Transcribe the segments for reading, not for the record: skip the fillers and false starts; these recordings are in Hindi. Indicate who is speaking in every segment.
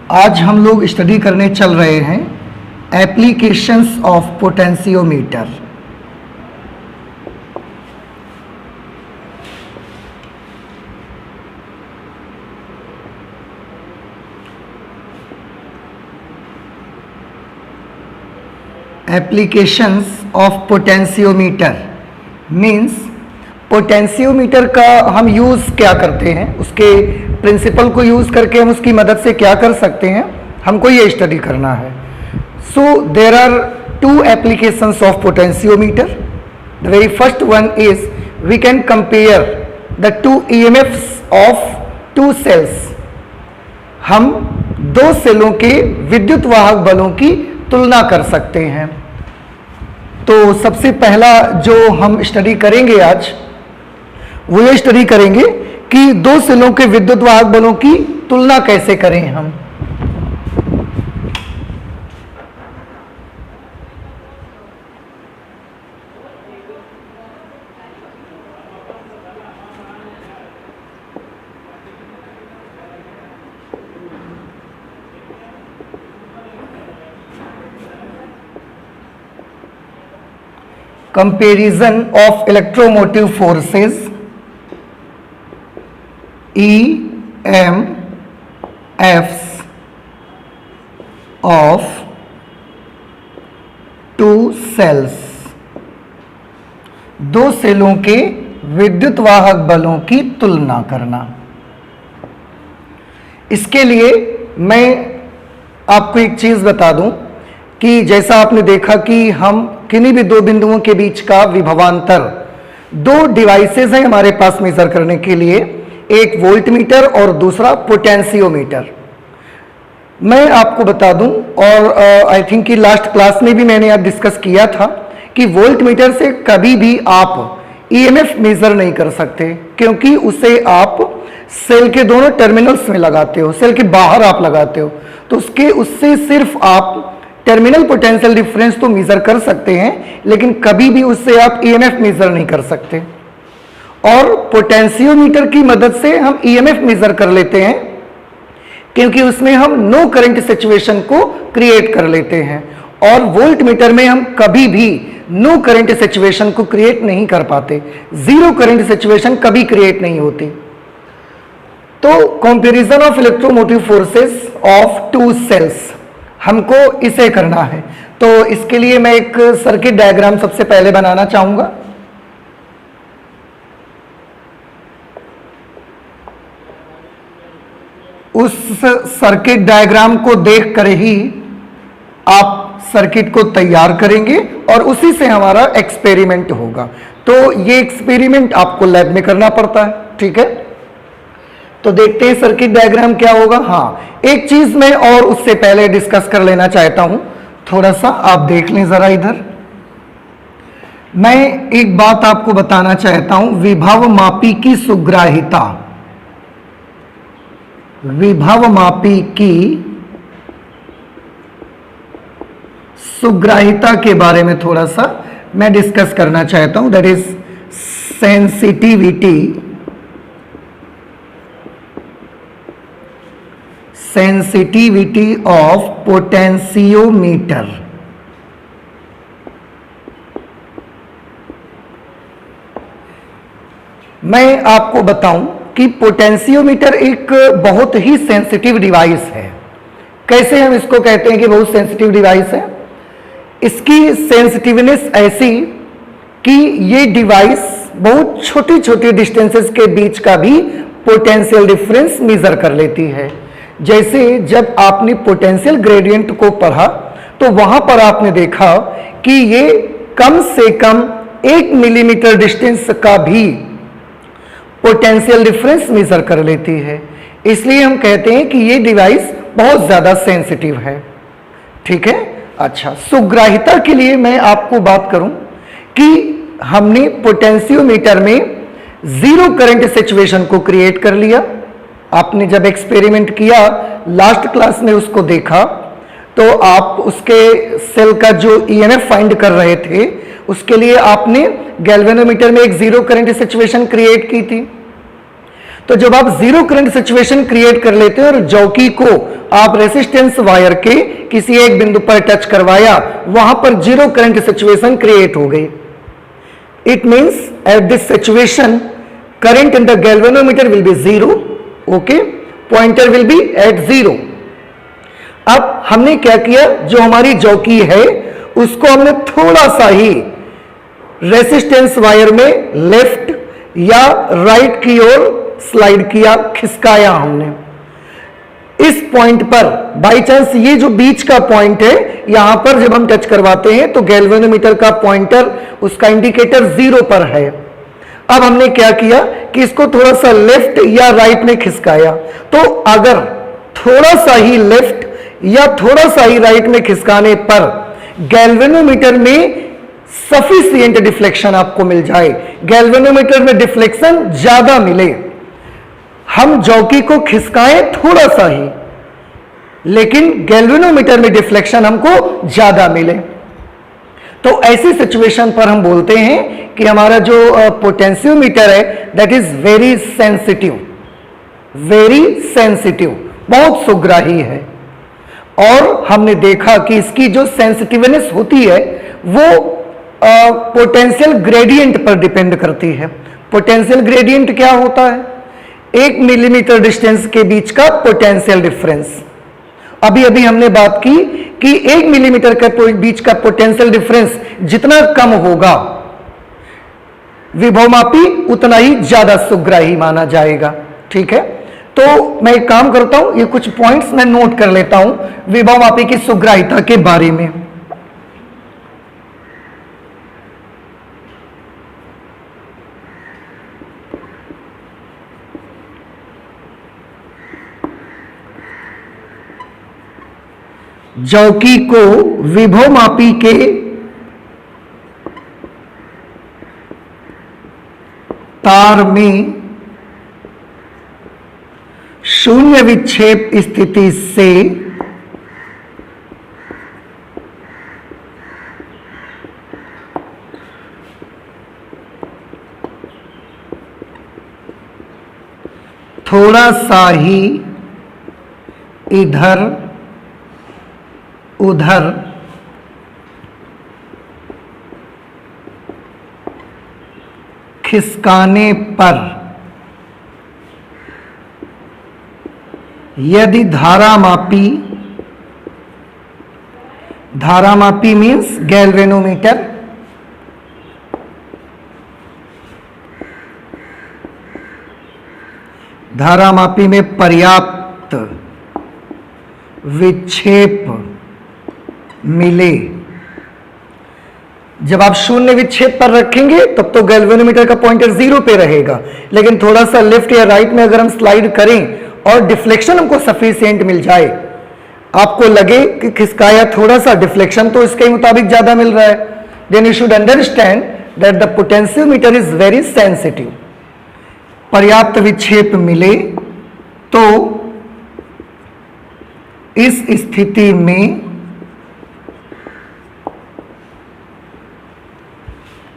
Speaker 1: आज हम लोग स्टडी करने चल रहे हैं applications of potentiometer. Applications of potentiometer means potentiometer का हम यूज़ क्या करते हैं, उसके प्रिंसिपल को यूज़ करके हम उसकी मदद से क्या कर सकते हैं, हमको ये स्टडी करना है। So there are two applications of potentiometer. The very first one is we can compare the two EMFs of two cells. हम दो सेलों के विद्युत वाहक बलों की तुलना कर सकते हैं। तो सबसे पहला जो हम स्टडी करेंगे आज वो ये स्टडी करेंगे कि दो सेलों के विद्युत वाहक बलों की तुलना कैसे करें हम। Comparison of electromotive forces EMFs of two cells. दो सेलों के विद्युत वाहक बलों की तुलना करना। इसके लिए मैं आपको एक चीज बता दूं कि जैसा आपने देखा कि हम किन्हीं भी दो बिंदुओं के बीच का विभवांतर, दो डिवाइसेस हैं हमारे पास मेजर करने के लिए, एक वोल्ट मीटर और दूसरा पोटेंशियोमीटर। मैं आपको बता दूं और आई थिंक कि लास्ट क्लास में भी मैंने आप डिस्कस किया था कि वोल्ट मीटर से कभी भी आप ईएमएफ मेजर नहीं कर सकते, क्योंकि उसे आप सेल के दोनों टर्मिनल्स में लगाते हो, सेल के बाहर आप लगाते हो, तो उससे सिर्फ आप टर्मिनल पोटेंशियल डिफरेंस तो मेजर कर सकते हैं, लेकिन कभी भी उससे आप ईएमएफ मेजर नहीं कर सकते। और पोटेंशियोमीटर की मदद से हम ईएमएफ मेजर कर लेते हैं, क्योंकि उसमें हम नो करंट सिचुएशन को क्रिएट कर लेते हैं, और वोल्ट मीटर में हम कभी भी नो करंट सिचुएशन को क्रिएट नहीं कर पाते, जीरो करंट सिचुएशन कभी क्रिएट नहीं होती। तो comparison of electromotive forces of two cells, हमको इसे करना है। तो इसके लिए मैं एक सर्किट डायग्राम सबसे पहले बनाना चाहूंगा। उस सर्किट डायग्राम को देख कर ही आप सर्किट को तैयार करेंगे और उसी से हमारा एक्सपेरिमेंट होगा। तो ये एक्सपेरिमेंट आपको लैब में करना पड़ता है, ठीक है। तो देखते हैं सर्किट डायग्राम क्या होगा। हाँ, एक चीज मैं और उससे पहले डिस्कस कर लेना चाहता हूं, थोड़ा सा आप देख लें जरा इधर। मैं एक बात आपको बताना चाहता हूं, विभव मापी की सुग्राह्यता, विभव मापी की सुग्राह्यता के बारे में थोड़ा सा मैं डिस्कस करना चाहता हूं, that is sensitivity of potentiometer. मैं आपको बताऊं कि पोटेंशियोमीटर एक बहुत ही सेंसिटिव डिवाइस है। कैसे हम इसको कहते हैं कि बहुत सेंसिटिव डिवाइस है? इसकी सेंसिटिवनेस ऐसी कि ये डिवाइस बहुत छोटी छोटी डिस्टेंसेस के बीच का भी पोटेंशियल डिफरेंस मेजर कर लेती है। जैसे जब आपने पोटेंशियल ग्रेडियंट को पढ़ा तो वहां पर आपने देखा कि ये कम से कम 1 मिलीमीटर डिस्टेंस का भी पोटेंशियल डिफरेंस मेजर कर लेती है। इसलिए हम कहते हैं कि ये डिवाइस बहुत ज्यादा सेंसिटिव है, ठीक है। अच्छा, सुग्राह्यता के लिए मैं आपको बात करूं कि हमने पोटेंशियोमीटर में जीरो करंट सिचुएशन को क्रिएट कर लिया। आपने जब एक्सपेरिमेंट किया लास्ट क्लास में उसको देखा, तो आप उसके सेल का जो ईएमएफ फाइंड कर रहे थे उसके लिए आपने गैल्वेनोमीटर में एक जीरो करंट सिचुएशन क्रिएट की थी। तो जब आप जीरो करंट सिचुएशन क्रिएट कर लेते हैं और जॉकी को आप रेसिस्टेंस वायर के किसी एक बिंदु पर टच करवाया, वहां पर जीरो करंट सिचुएशन क्रिएट हो गई। It means at this situation current in the galvanometer will be zero, okay, pointer will be at zero. अब हमने क्या किया, जो हमारी जॉकी है उसको हमने थोड़ा सा ही रेसिस्टेंस वायर में लेफ्ट या राइट की ओर स्लाइड किया, खिसकाया हमने। इस पॉइंट पर बाई चांस ये जो बीच का पॉइंट है, यहां पर जब हम टच करवाते हैं तो गैल्वेनोमीटर का पॉइंटर, उसका इंडिकेटर जीरो पर है। अब हमने क्या किया कि इसको थोड़ा सा लेफ्ट या राइट में खिसकाया। तो अगर थोड़ा सा ही लेफ्ट या थोड़ा सा ही राइट में खिसकाने पर गैल्वेनोमीटर में सफिशिएंट डिफ्लेक्शन आपको मिल जाए, गैल्वेनोमीटर में डिफ्लेक्शन ज्यादा मिले, हम जॉकी को खिसकाएं थोड़ा सा ही लेकिन गैल्वेनोमीटर में डिफ्लेक्शन हमको ज्यादा मिले, तो ऐसी सिचुएशन पर हम बोलते हैं कि हमारा जो पोटेंशियोमीटर है that is very sensitive, very sensitive, बहुत सुग्राही है। और हमने देखा कि इसकी जो सेंसिटिवनेस होती है वो पोटेंशियल ग्रेडियंट पर डिपेंड करती है। पोटेंशियल ग्रेडियंट क्या होता है? 1 मिलीमीटर डिस्टेंस के बीच का पोटेंशियल डिफरेंस। अभी अभी हमने बात की कि 1 मिलीमीटर के बीच का पोटेंशियल डिफरेंस जितना कम होगा विभवमापी उतना ही ज्यादा सुग्राही माना जाएगा। ठीक है, तो मैं एक काम करता हूं, ये कुछ पॉइंट्स मैं नोट कर लेता हूं विभवमापी की सुग्राहिता के बारे में। जॉकी को विभवमापी के तार में शून्य विक्षेप स्थिति से थोड़ा सा ही इधर उधर खिसकाने पर यदि धारामापी मीन्स गैल्वेनोमीटर, धारामापी में पर्याप्त विक्षेप मिले। जब आप शून्य विक्षेप पर रखेंगे तब तो गैल्वेनोमीटर का पॉइंटर जीरो पे रहेगा, लेकिन थोड़ा सा लेफ्ट या राइट में अगर हम स्लाइड करें और डिफ्लेक्शन हमको सफिशिएंट मिल जाए, आपको लगे कि खिसकाया थोड़ा सा, डिफ्लेक्शन तो इसके मुताबिक ज्यादा मिल रहा है, then you should understand that the potentiometer is very sensitive. पर्याप्त विक्षेप मिले तो इस स्थिति में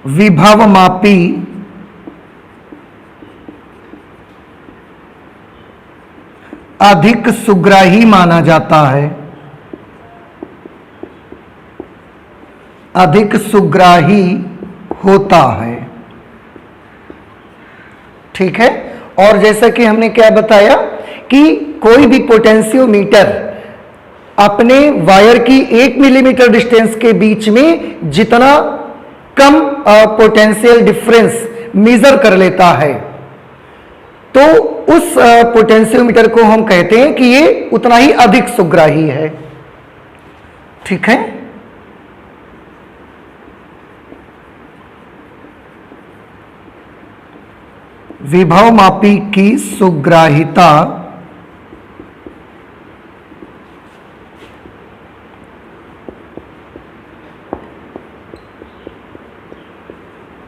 Speaker 1: विभवमापी अधिक सुग्राही माना जाता है, अधिक सुग्राही होता है। ठीक है, और जैसा कि हमने क्या बताया कि कोई भी पोटेंशियोमीटर अपने वायर की 1 मिलीमीटर डिस्टेंस के बीच में जितना कम पोटेंशियल डिफरेंस मेजर कर लेता है तो उस पोटेंशियोमीटर को हम कहते हैं कि ये उतना ही अधिक सुग्राही है। ठीक है, विभवमापी की सुग्राहिता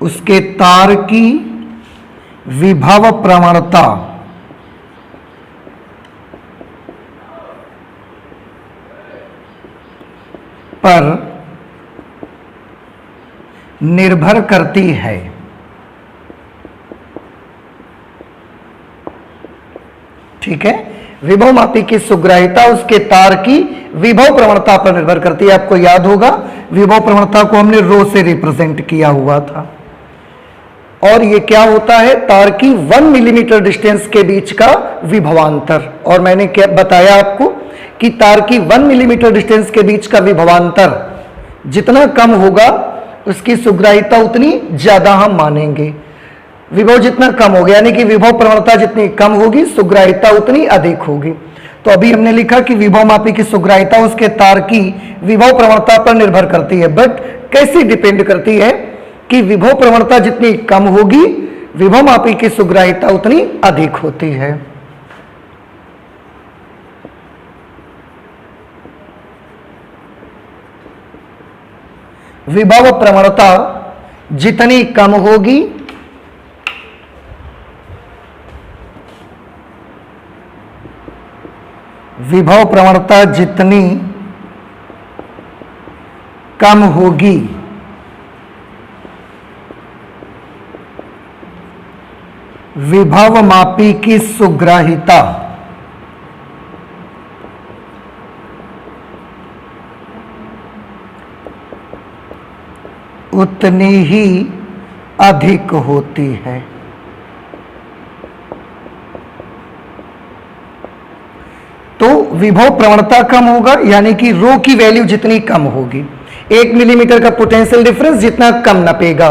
Speaker 1: उसके तार की विभव प्रवणता पर निर्भर करती है। ठीक है। विभव मापी की सुग्राह्यता उसके तार की विभव प्रवणता पर निर्भर करती है। आपको याद होगा विभव प्रवणता को हमने रो से रिप्रेजेंट किया हुआ था। और ये क्या होता है, तार की 1 मिलीमीटर डिस्टेंस के बीच का विभवांतर। और मैंने क्या बताया आपको कि तार की 1 मिलीमीटर डिस्टेंस के बीच का विभवांतर जितना कम होगा उसकी सुग्राह्यता उतनी ज्यादा हम मानेंगे। विभव जितना कम होगा यानी कि विभव प्रवणता जितनी कम होगी सुग्राह्यता उतनी अधिक होगी। तो अभी हमने लिखा कि विभव मापी की सुग्राह्यता उसके तार की विभव प्रवणता पर निर्भर करती है। बट कैसे डिपेंड करती है कि विभव प्रवणता जितनी कम होगी विभव मापी की सुग्राह्यता उतनी अधिक होती है। विभव प्रवणता जितनी कम होगी विभव प्रवणता जितनी कम होगी विभव मापी की सुग्राह्यता उतनी ही अधिक होती है। तो विभव प्रवणता कम होगा यानी कि रो की वैल्यू जितनी कम होगी, 1 मिलीमीटर का पोटेंशियल डिफरेंस जितना कम नपेगा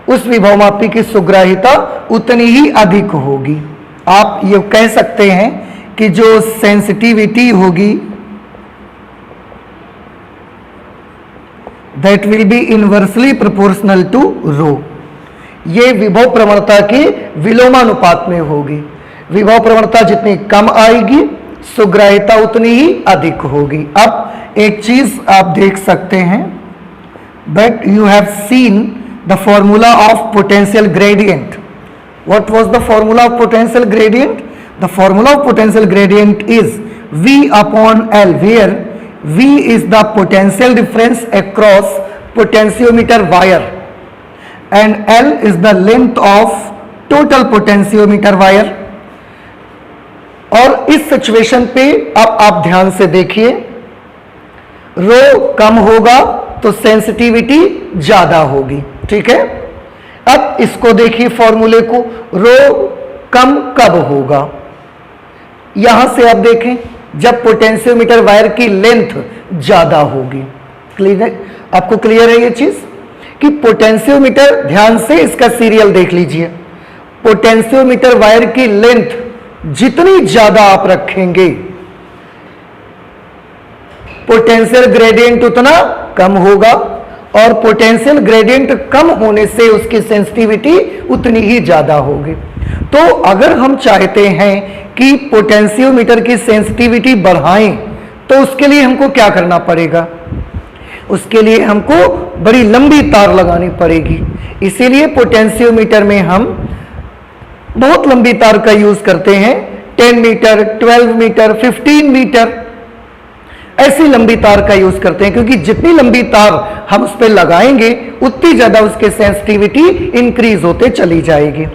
Speaker 1: उस विभव मापी की सुग्राह्यता उतनी ही अधिक होगी। आप ये कह सकते हैं कि जो सेंसिटिविटी होगी that will be inversely proportional to rho, ये विभव प्रवणता के विलोमानुपात में होगी। विभव प्रवणता जितनी कम आएगी सुग्राह्यता उतनी ही अधिक होगी। अब एक चीज आप देख सकते हैं, but you have seen the formula of potential gradient. What was the formula of potential gradient? The formula of potential gradient is V upon L, where V is the potential difference across potentiometer wire and L is the length of total potentiometer wire। और इस सिचुएशन पे अब आप ध्यान से देखिए, रो कम होगा तो सेंसिटिविटी ज्यादा होगी, ठीक है। अब इसको देखिए फॉर्मूले को, रो कम कब होगा, यहां से आप देखें जब पोटेंशियोमीटर वायर की लेंथ ज्यादा होगी। क्लियर, आपको क्लियर है ये चीज कि पोटेंशियोमीटर, ध्यान से इसका सीरियल देख लीजिए, पोटेंशियोमीटर वायर की लेंथ जितनी ज्यादा आप रखेंगे पोटेंशियल ग्रेडियंट उतना कम होगा, और पोटेंशियल ग्रेडियंट कम होने से उसकी सेंसिटिविटी उतनी ही ज्यादा होगी। तो अगर हम चाहते हैं कि पोटेंशियोमीटर की सेंसिटिविटी बढ़ाएं तो उसके लिए हमको क्या करना पड़ेगा, उसके लिए हमको बड़ी लंबी तार लगानी पड़ेगी। इसीलिए पोटेंशियोमीटर में हम बहुत लंबी तार का यूज करते हैं, 10 मीटर, 12 मीटर, 15 मीटर, ऐसी लंबी तार का यूज करते हैं, क्योंकि जितनी लंबी तार हम उस पर लगाएंगे उतनी ज्यादा उसके सेंसिटिविटी इंक्रीज होते चली जाएगी,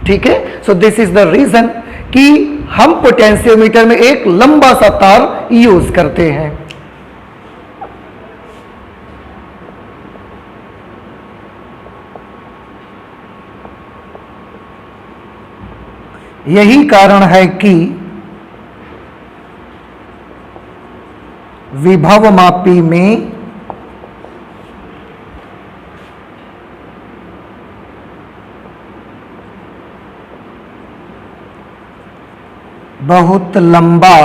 Speaker 1: ठीक है। So this is the reason कि हम पोटेंशियोमीटर में एक लंबा सा तार यूज करते हैं। यही कारण है कि विभव मापी में बहुत लंबा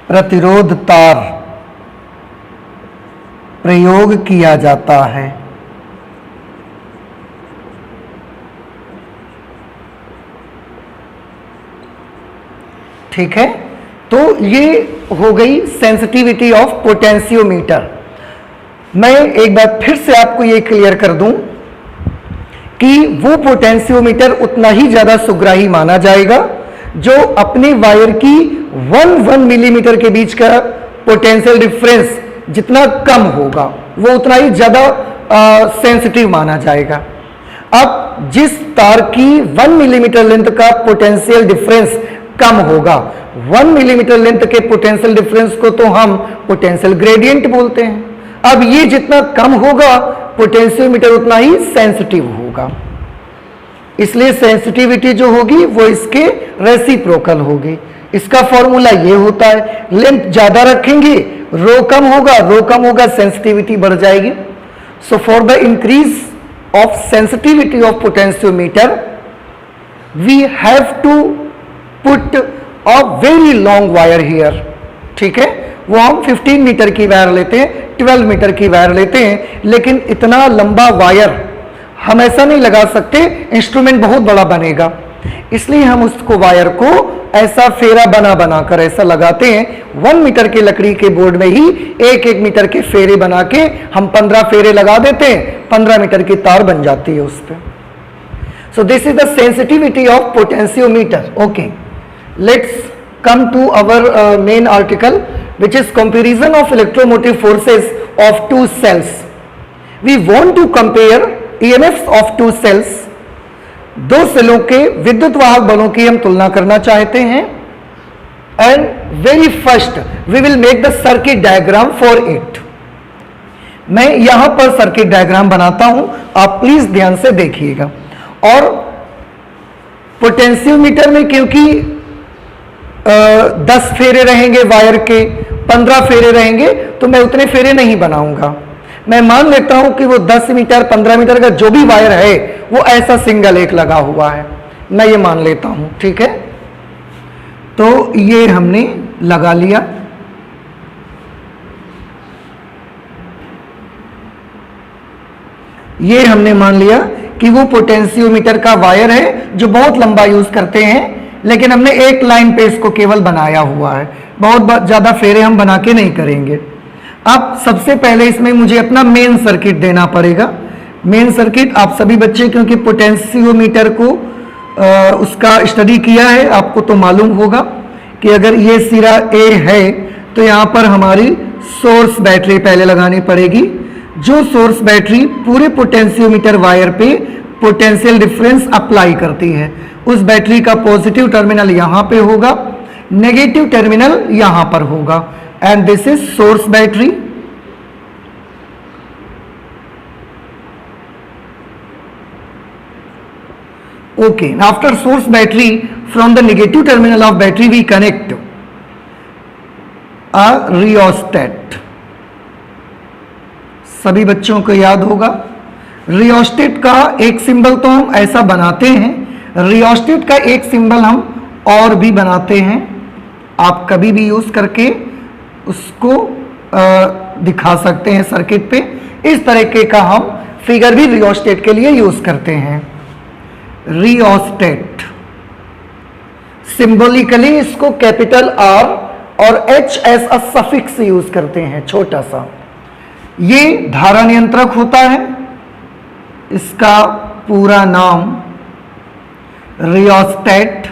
Speaker 1: प्रतिरोध तार प्रयोग किया जाता है। ठीक है, तो ये हो गई सेंसिटिविटी ऑफ पोटेंशियोमीटर। मैं एक बार फिर से आपको ये क्लियर कर दूं कि वो पोटेंशियोमीटर उतना ही ज्यादा सुग्राही माना जाएगा जो अपने वायर की 1 मिलीमीटर के बीच का पोटेंशियल डिफरेंस जितना कम होगा वो उतना ही ज्यादा सेंसिटिव माना जाएगा। अब जिस तार की 1 मिलीमीटर लेंथ का पोटेंशियल डिफरेंस कम होगा, 1 मिलीमीटर लेंथ के पोटेंशियल डिफरेंस को तो हम पोटेंशियल ग्रेडियंट बोलते हैं। अब ये जितना कम होगा पोटेंशियोमीटर उतना ही सेंसिटिव होगा, इसलिए सेंसिटिविटी जो होगी वो इसके रेसिप्रोकल होगी। इसका फॉर्मूला ये होता है, लेंथ ज्यादा रखेंगे रो कम होगा सेंसिटिविटी बढ़ जाएगी। So for the increase of sensitivity of potentiometer we have to put a very long wire here, ठीक है। वो हम 15 मीटर की वायर लेते हैं, 12 मीटर की वायर लेते हैं, लेकिन इतना लंबा वायर हम ऐसा नहीं लगा सकते, इंस्ट्रूमेंट बहुत बड़ा बनेगा, इसलिए हम उसको वायर को ऐसा फेरा बना कर ऐसा लगाते हैं। 1 मीटर की लकड़ी के बोर्ड में ही 1-1 मीटर के फेरे बना के हम 15 फेरे लगा देते हैं, 15 मीटर की तार बन जाती है उस पर। सो this is the sensitivity of potentiometer. Okay, let's come to our main article, which is comparison of electromotive forces of two cells. We want to compare EMFs of two cells. दो सेलों के विद्युत वाहक बलों की हम तुलना करना चाहते हैं। And very first we will make the circuit diagram for it. मैं यहां पर सर्किट डायग्राम बनाता हूं, आप प्लीज ध्यान से देखिएगा। और पोटेंशियोमीटर में क्योंकि 10 फेरे रहेंगे वायर के, 15 फेरे रहेंगे, तो मैं उतने फेरे नहीं बनाऊंगा। मैं मान लेता हूं कि वो 10 मीटर 15 मीटर का जो भी वायर है वो ऐसा सिंगल एक लगा हुआ है, मैं ये मान लेता हूं, ठीक है। तो ये हमने लगा लिया। ये हमने मान लिया कि वो पोटेंशियोमीटर का वायर है जो बहुत लंबा यूज करते हैं, लेकिन हमने एक लाइन पे इसको केवल बनाया हुआ है, बहुत ज्यादा फेरे हम बना के नहीं करेंगे। अब सबसे पहले इसमें मुझे अपना मेन सर्किट देना पड़ेगा। मेन सर्किट आप सभी बच्चे क्योंकि पोटेंशियोमीटर को उसका स्टडी किया है, आपको तो मालूम होगा कि अगर ये सिरा ए है तो यहाँ पर हमारी सोर्स बैटरी पहले लगानी पड़ेगी, जो सोर्स बैटरी पूरे पोटेंशियोमीटर वायर पे पोटेंशियल डिफरेंस अप्लाई करती है। उस बैटरी का पॉजिटिव टर्मिनल यहां पे होगा, नेगेटिव टर्मिनल यहां पर होगा, and this is source battery. Okay, after source battery from the negative terminal of battery we connect a rheostat. सभी बच्चों को याद होगा रियोस्टेट का एक सिंबल तो हम ऐसा बनाते हैं, रियोस्टेट का एक सिंबल हम और भी बनाते हैं, आप कभी भी यूज करके उसको दिखा सकते हैं सर्किट पे। इस तरीके का हम फिगर भी रियोस्टेट के लिए यूज करते हैं। रियोस्टेट सिंबॉलिकली इसको कैपिटल R और H एस अ सफिक्स यूज करते हैं, छोटा सा। ये धारा नियंत्रक होता है, इसका पूरा नाम रियोस्टेट,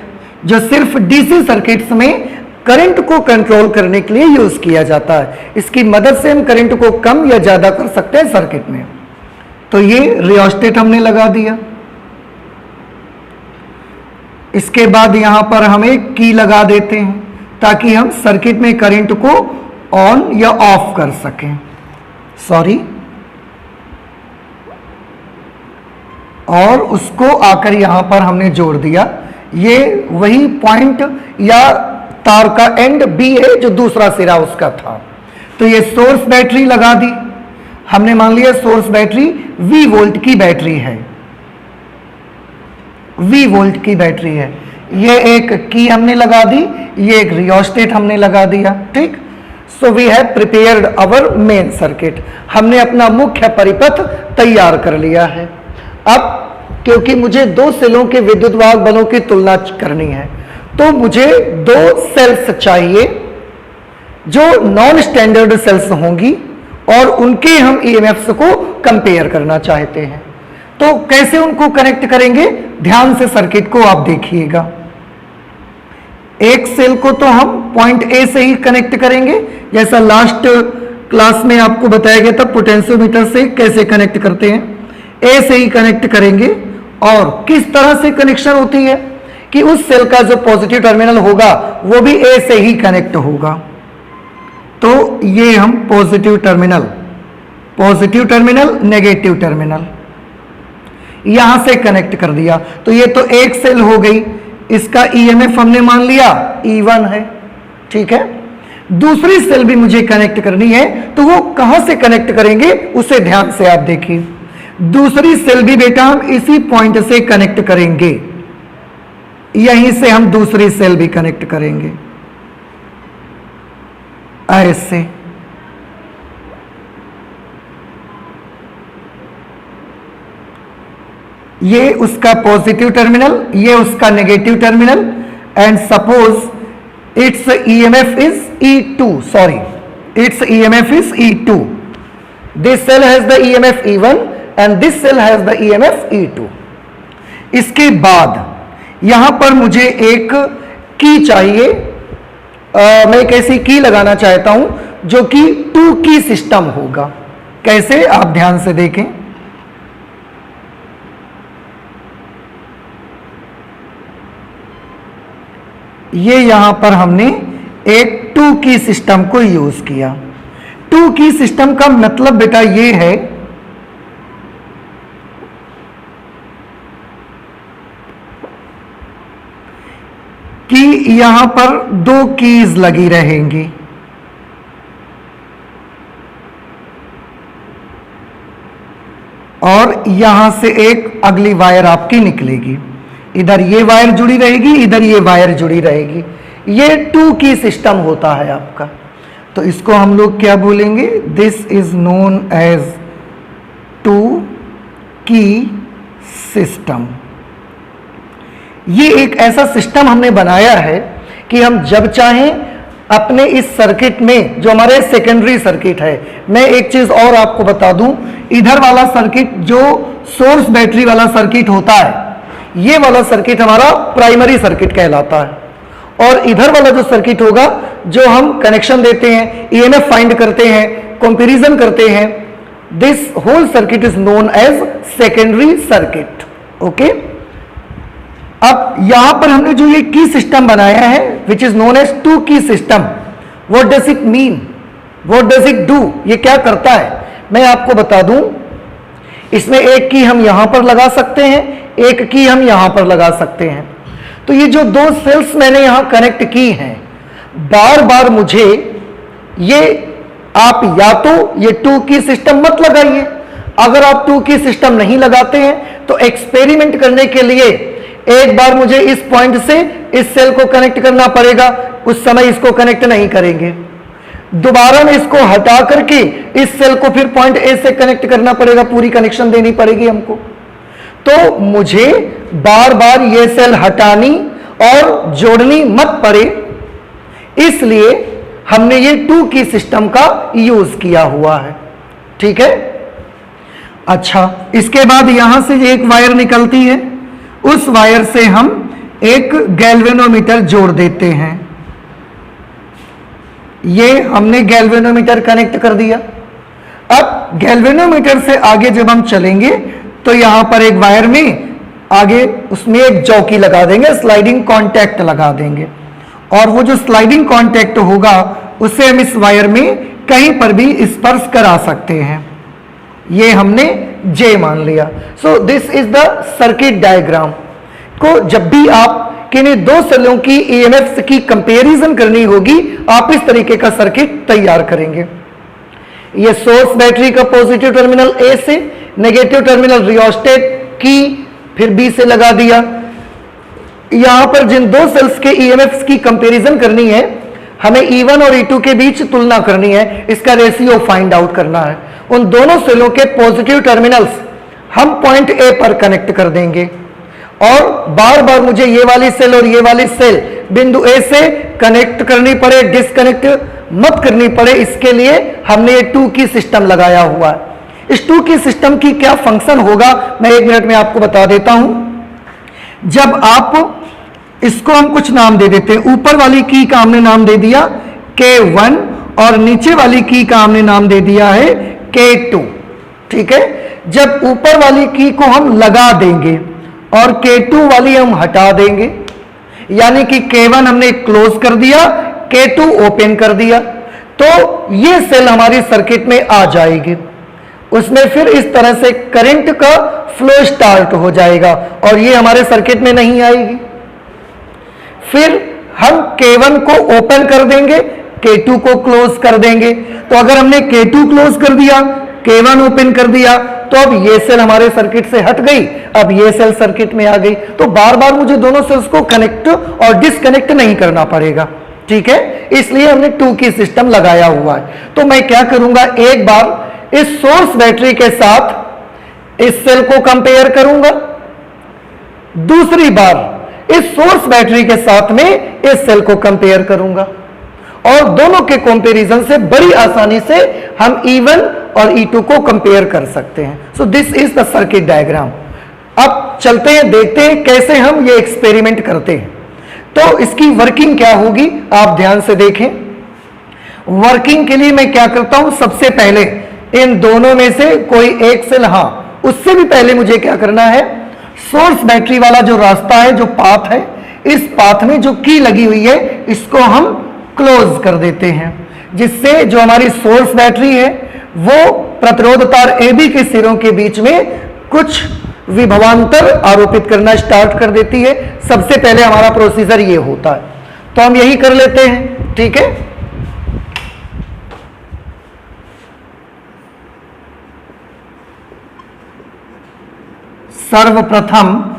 Speaker 1: जो सिर्फ डीसी सर्किट्स में करंट को कंट्रोल करने के लिए यूज किया जाता है। इसकी मदद से हम करंट को कम या ज्यादा कर सकते हैं सर्किट में। तो ये रियोस्टेट हमने लगा दिया। इसके बाद यहां पर हम एक की लगा देते हैं ताकि हम सर्किट में करंट को ऑन या ऑफ कर सकें। सॉरी, और उसको आकर यहां पर हमने जोड़ दिया। ये वही पॉइंट या तार का एंड बी है जो दूसरा सिरा उसका था। तो ये सोर्स बैटरी लगा दी हमने, मान लिया सोर्स बैटरी V वोल्ट की बैटरी है, V वोल्ट की बैटरी है। ये एक की हमने लगा दी, ये एक रियोस्टेट हमने लगा दिया, ठीक। So we have prepared our main circuit, हमने अपना मुख्य परिपथ तैयार कर लिया है। अब क्योंकि मुझे दो सेलों के विद्युत वाहक बलों की तुलना करनी है, तो मुझे दो सेल्स चाहिए जो नॉन स्टैंडर्ड सेल्स होंगी और उनके हम ईएमएफ्स को कंपेयर करना चाहते हैं। तो कैसे उनको कनेक्ट करेंगे, ध्यान से सर्किट को आप देखिएगा। एक सेल को तो हम पॉइंट ए से ही कनेक्ट करेंगे, जैसा लास्ट क्लास में आपको बताया गया था पोटेंशियोमीटर से कैसे कनेक्ट करते हैं। ए से ही कनेक्ट करेंगे और किस तरह से कनेक्शन होती है कि उस सेल का जो पॉजिटिव टर्मिनल होगा वो भी ए से ही कनेक्ट होगा। तो ये हम पॉजिटिव टर्मिनल, नेगेटिव टर्मिनल यहां से कनेक्ट कर दिया। तो ये तो एक सेल हो गई, इसका ईएमएफ हमने मान लिया E1 है, ठीक है। दूसरी सेल भी मुझे कनेक्ट करनी है, तो वो कहां से कनेक्ट करेंगे उसे ध्यान से आप देखिए। दूसरी सेल भी बेटा हम इसी पॉइंट से कनेक्ट करेंगे, यहीं से हम दूसरी सेल भी कनेक्ट करेंगे ऐसे। ये उसका पॉजिटिव टर्मिनल, ये उसका negative terminal, and suppose it's EMF is E2, sorry, its EMF is E2. This cell has the EMF E1 and this cell has the EMF E2. इसके बाद यहां पर मुझे एक की चाहिए, मैं एक ऐसी की लगाना चाहता हूं जो कि 2 की सिस्टम होगा। कैसे, आप ध्यान से देखें। ये यहां पर हमने एक 2 की सिस्टम को यूज किया। 2 की सिस्टम का मतलब बेटा ये है कि यहां पर 2 कीज लगी रहेंगी, और यहां से एक अगली वायर आपकी निकलेगी। इधर ये वायर जुड़ी रहेगी, इधर ये वायर जुड़ी रहेगी। ये 2 की सिस्टम होता है आपका। तो इसको हम लोग क्या बोलेंगे, दिस इज नोन एज 2 की सिस्टम। ये एक ऐसा सिस्टम हमने बनाया है कि हम जब चाहें अपने इस सर्किट में, जो हमारे सेकेंडरी सर्किट है, मैं एक चीज और आपको बता दूं, इधर वाला सर्किट जो सोर्स बैटरी वाला सर्किट होता है, ये वाला सर्किट हमारा प्राइमरी सर्किट कहलाता है। और इधर वाला जो सर्किट होगा, जो हम कनेक्शन देते हैं, ईएमएफ फाइंड करते हैं, कंपैरिजन करते हैं, this whole circuit is known as secondary circuit. Okay, अब यहां पर हमने जो ये की सिस्टम बनाया है, विच इज नोन एज 2 की system, what does it mean, what does it do, ये क्या करता है, मैं आपको बता दूं। इसमें एक की हम यहां पर लगा सकते हैं, एक की हम यहां पर लगा सकते हैं। तो ये जो 2 सेल्स मैंने यहां कनेक्ट की हैं, बार बार मुझे ये, आप या तो ये 2 की सिस्टम मत लगाइए। अगर आप 2 की सिस्टम नहीं लगाते हैं तो एक्सपेरिमेंट करने के लिए एक बार मुझे इस पॉइंट से इस सेल को कनेक्ट करना पड़ेगा, उस समय इसको कनेक्ट नहीं करेंगे। दोबारा में इसको हटा करके इस सेल को फिर पॉइंट ए से कनेक्ट करना पड़ेगा, पूरी कनेक्शन देनी पड़ेगी हमको। तो मुझे बार बार ये सेल हटानी और जोड़नी मत पड़े, इसलिए हमने ये 2 की सिस्टम का यूज किया हुआ है, ठीक है। अच्छा, इसके बाद यहां से एक वायर निकलती है, उस वायर से हम एक गैल्वेनोमीटर जोड़ देते हैं। ये हमने गैल्वेनोमीटर कनेक्ट कर दिया। अब गैल्वेनोमीटर से आगे जब हम चलेंगे तो यहां पर एक वायर में आगे उसमें एक चौकी लगा देंगे, स्लाइडिंग कॉन्टैक्ट लगा देंगे, और वो जो स्लाइडिंग कॉन्टैक्ट होगा उसे हम इस वायर में कहीं पर भी स्पर्श करा सकते हैं। ये हमने J मान लिया। सो this is the circuit diagram. को जब भी आप किन्हीं 2 सेलों की ईएमएफ की कंपैरिजन करनी होगी, आप इस तरीके का सर्किट तैयार करेंगे। ये सोर्स बैटरी का पॉजिटिव टर्मिनल ए से, नेगेटिव टर्मिनल रियोस्टेट की फिर बी से लगा दिया। यहां पर जिन 2 सेल्स के ईएमएफ की कंपैरिजन करनी है, हमें E1 और E2 के बीच तुलना करनी है, इसका रेशियो फाइंड आउट करना है। उन दोनों सेलों के पॉजिटिव टर्मिनल्स हम पॉइंट ए पर कनेक्ट कर देंगे, और बार बार मुझे ये वाली सेल और ये वाली सेल बिंदु ए से कनेक्ट करनी पड़े, डिस्कनेक्ट मत करनी पड़े, इसके लिए हमने ये 2 की सिस्टम लगाया हुआ है। इस 2 की सिस्टम की क्या फंक्शन होगा, मैं 1 मिनट में आपको बता देता हूं। जब आप इसको हम कुछ नाम दे देते हैं, ऊपर वाली की का हमने नाम दे दिया K1 और नीचे वाली की का हमने नाम दे दिया है K2, ठीक है। जब ऊपर वाली की को हम लगा देंगे और K2 वाली हम हटा देंगे, यानी कि K1 हमने क्लोज कर दिया, K2 ओपन कर दिया, तो ये सेल हमारी सर्किट में आ जाएगी। उसमें फिर इस तरह से करंट का फ्लो स्टार्ट हो जाएगा और ये हमारे सर्किट में नहीं आएगी। फिर हम K1 को ओपन कर देंगे, K2 को क्लोज कर देंगे। तो अगर हमने K2 क्लोज कर दिया, K1 ओपन कर दिया, तो अब ये सेल हमारे सर्किट से हट गई, अब ये सेल सर्किट में आ गई। तो बार बार मुझे दोनों सेल्स को कनेक्ट और डिसकनेक्ट नहीं करना पड़ेगा, ठीक है, इसलिए हमने 2 की सिस्टम लगाया हुआ है। तो मैं क्या करूंगा, एक बार इस सोर्स बैटरी के साथ इस सेल को कंपेयर करूंगा, दूसरी बार इस सोर्स बैटरी के साथ में इस सेल को कंपेयर करूंगा, और दोनों के कंपैरिजन से बड़ी आसानी से हम E1 और E2 को कंपेयर कर सकते हैं। सो this is the circuit diagram. अब चलते हैं, देखते हैं कैसे हम ये एक्सपेरिमेंट करते हैं। तो इसकी वर्किंग क्या होगी, आप ध्यान से देखें। वर्किंग के लिए मैं क्या करता हूं, सबसे पहले इन दोनों में से कोई एक सेल, हाँ उससे भी पहले मुझे क्या करना है, सोर्स बैटरी वाला जो रास्ता है, जो पाथ है, इस पाथ में जो की लगी हुई है इसको हम क्लोज कर देते हैं, जिससे जो हमारी सोर्स बैटरी है वो प्रतिरोध तार AB के सिरों के बीच में कुछ विभवांतर आरोपित करना स्टार्ट कर देती है। सबसे पहले हमारा प्रोसीजर ये होता है, तो हम यही कर लेते हैं, ठीक है। सर्वप्रथम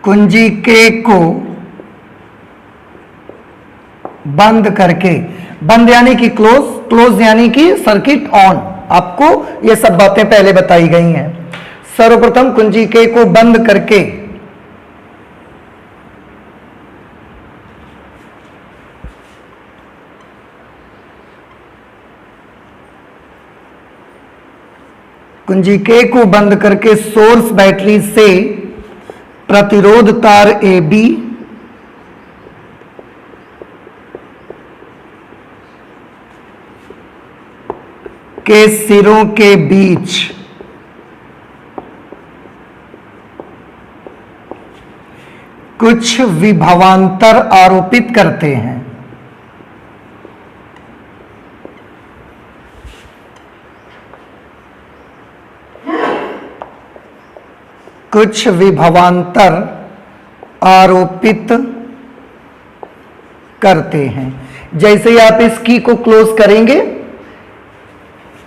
Speaker 1: कुंजी K को बंद करके, बंद यानी कि क्लोज, क्लोज यानी कि सर्किट ऑन, आपको ये सब बातें पहले बताई गई हैं। सर्वप्रथम कुंजी K को बंद करके कुंजी K को बंद करके सोर्स बैटरी से प्रतिरोध तार AB के सिरों के बीच कुछ विभवांतर आरोपित करते हैं। कुछ विभवांतर आरोपित करते हैं। जैसे ही आप इस की को क्लोज करेंगे,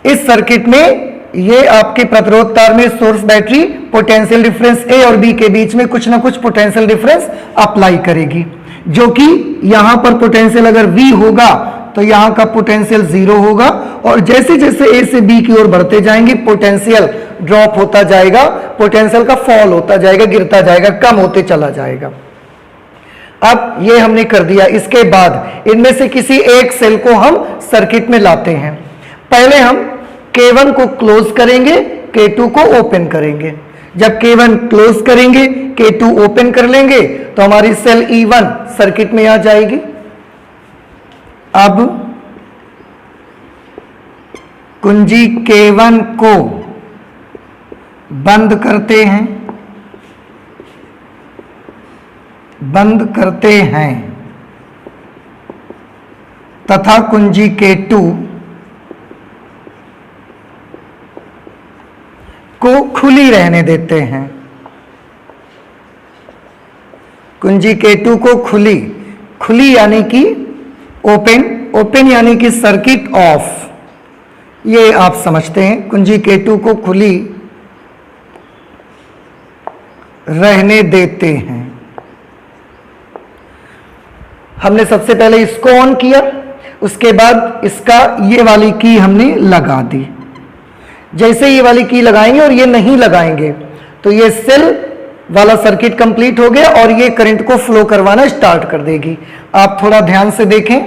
Speaker 1: इस सर्किट में ये आपके प्रतिरोध तार में source battery potential difference A और B के बीच में कुछ ना कुछ पोटेंशियल डिफरेंस अप्लाई करेगी, जो कि यहां पर पोटेंशियल अगर V होगा तो यहां का पोटेंशियल 0 होगा, और जैसे जैसे A से B की ओर बढ़ते जाएंगे पोटेंशियल ड्रॉप होता जाएगा, पोटेंशियल का फॉल होता जाएगा, गिरता जाएगा, कम होते चला जाएगा। अब ये हमने कर दिया। इसके बाद इनमें से किसी एक सेल को हम सर्किट में लाते हैं। पहले हम K1 को क्लोज करेंगे, K2 को ओपन करेंगे। जब K1 क्लोज करेंगे, K2 ओपन कर लेंगे, तो हमारी सेल E1 सर्किट में आ जाएगी। अब कुंजी K1 को बंद करते हैं, बंद करते हैं तथा कुंजी K2 को खुली रहने देते हैं। कुंजी K2 को खुली, खुली यानी कि ओपन, ओपन यानी कि सर्किट ऑफ, ये आप समझते हैं। कुंजी K2 को खुली रहने देते हैं। हमने सबसे पहले इसको ऑन किया, उसके बाद इसका ये वाली की हमने लगा दी। जैसे ये वाली की लगाएंगे और ये नहीं लगाएंगे तो ये सेल वाला सर्किट कंप्लीट हो गया और ये करंट को फ्लो करवाना स्टार्ट कर देगी। आप थोड़ा ध्यान से देखें,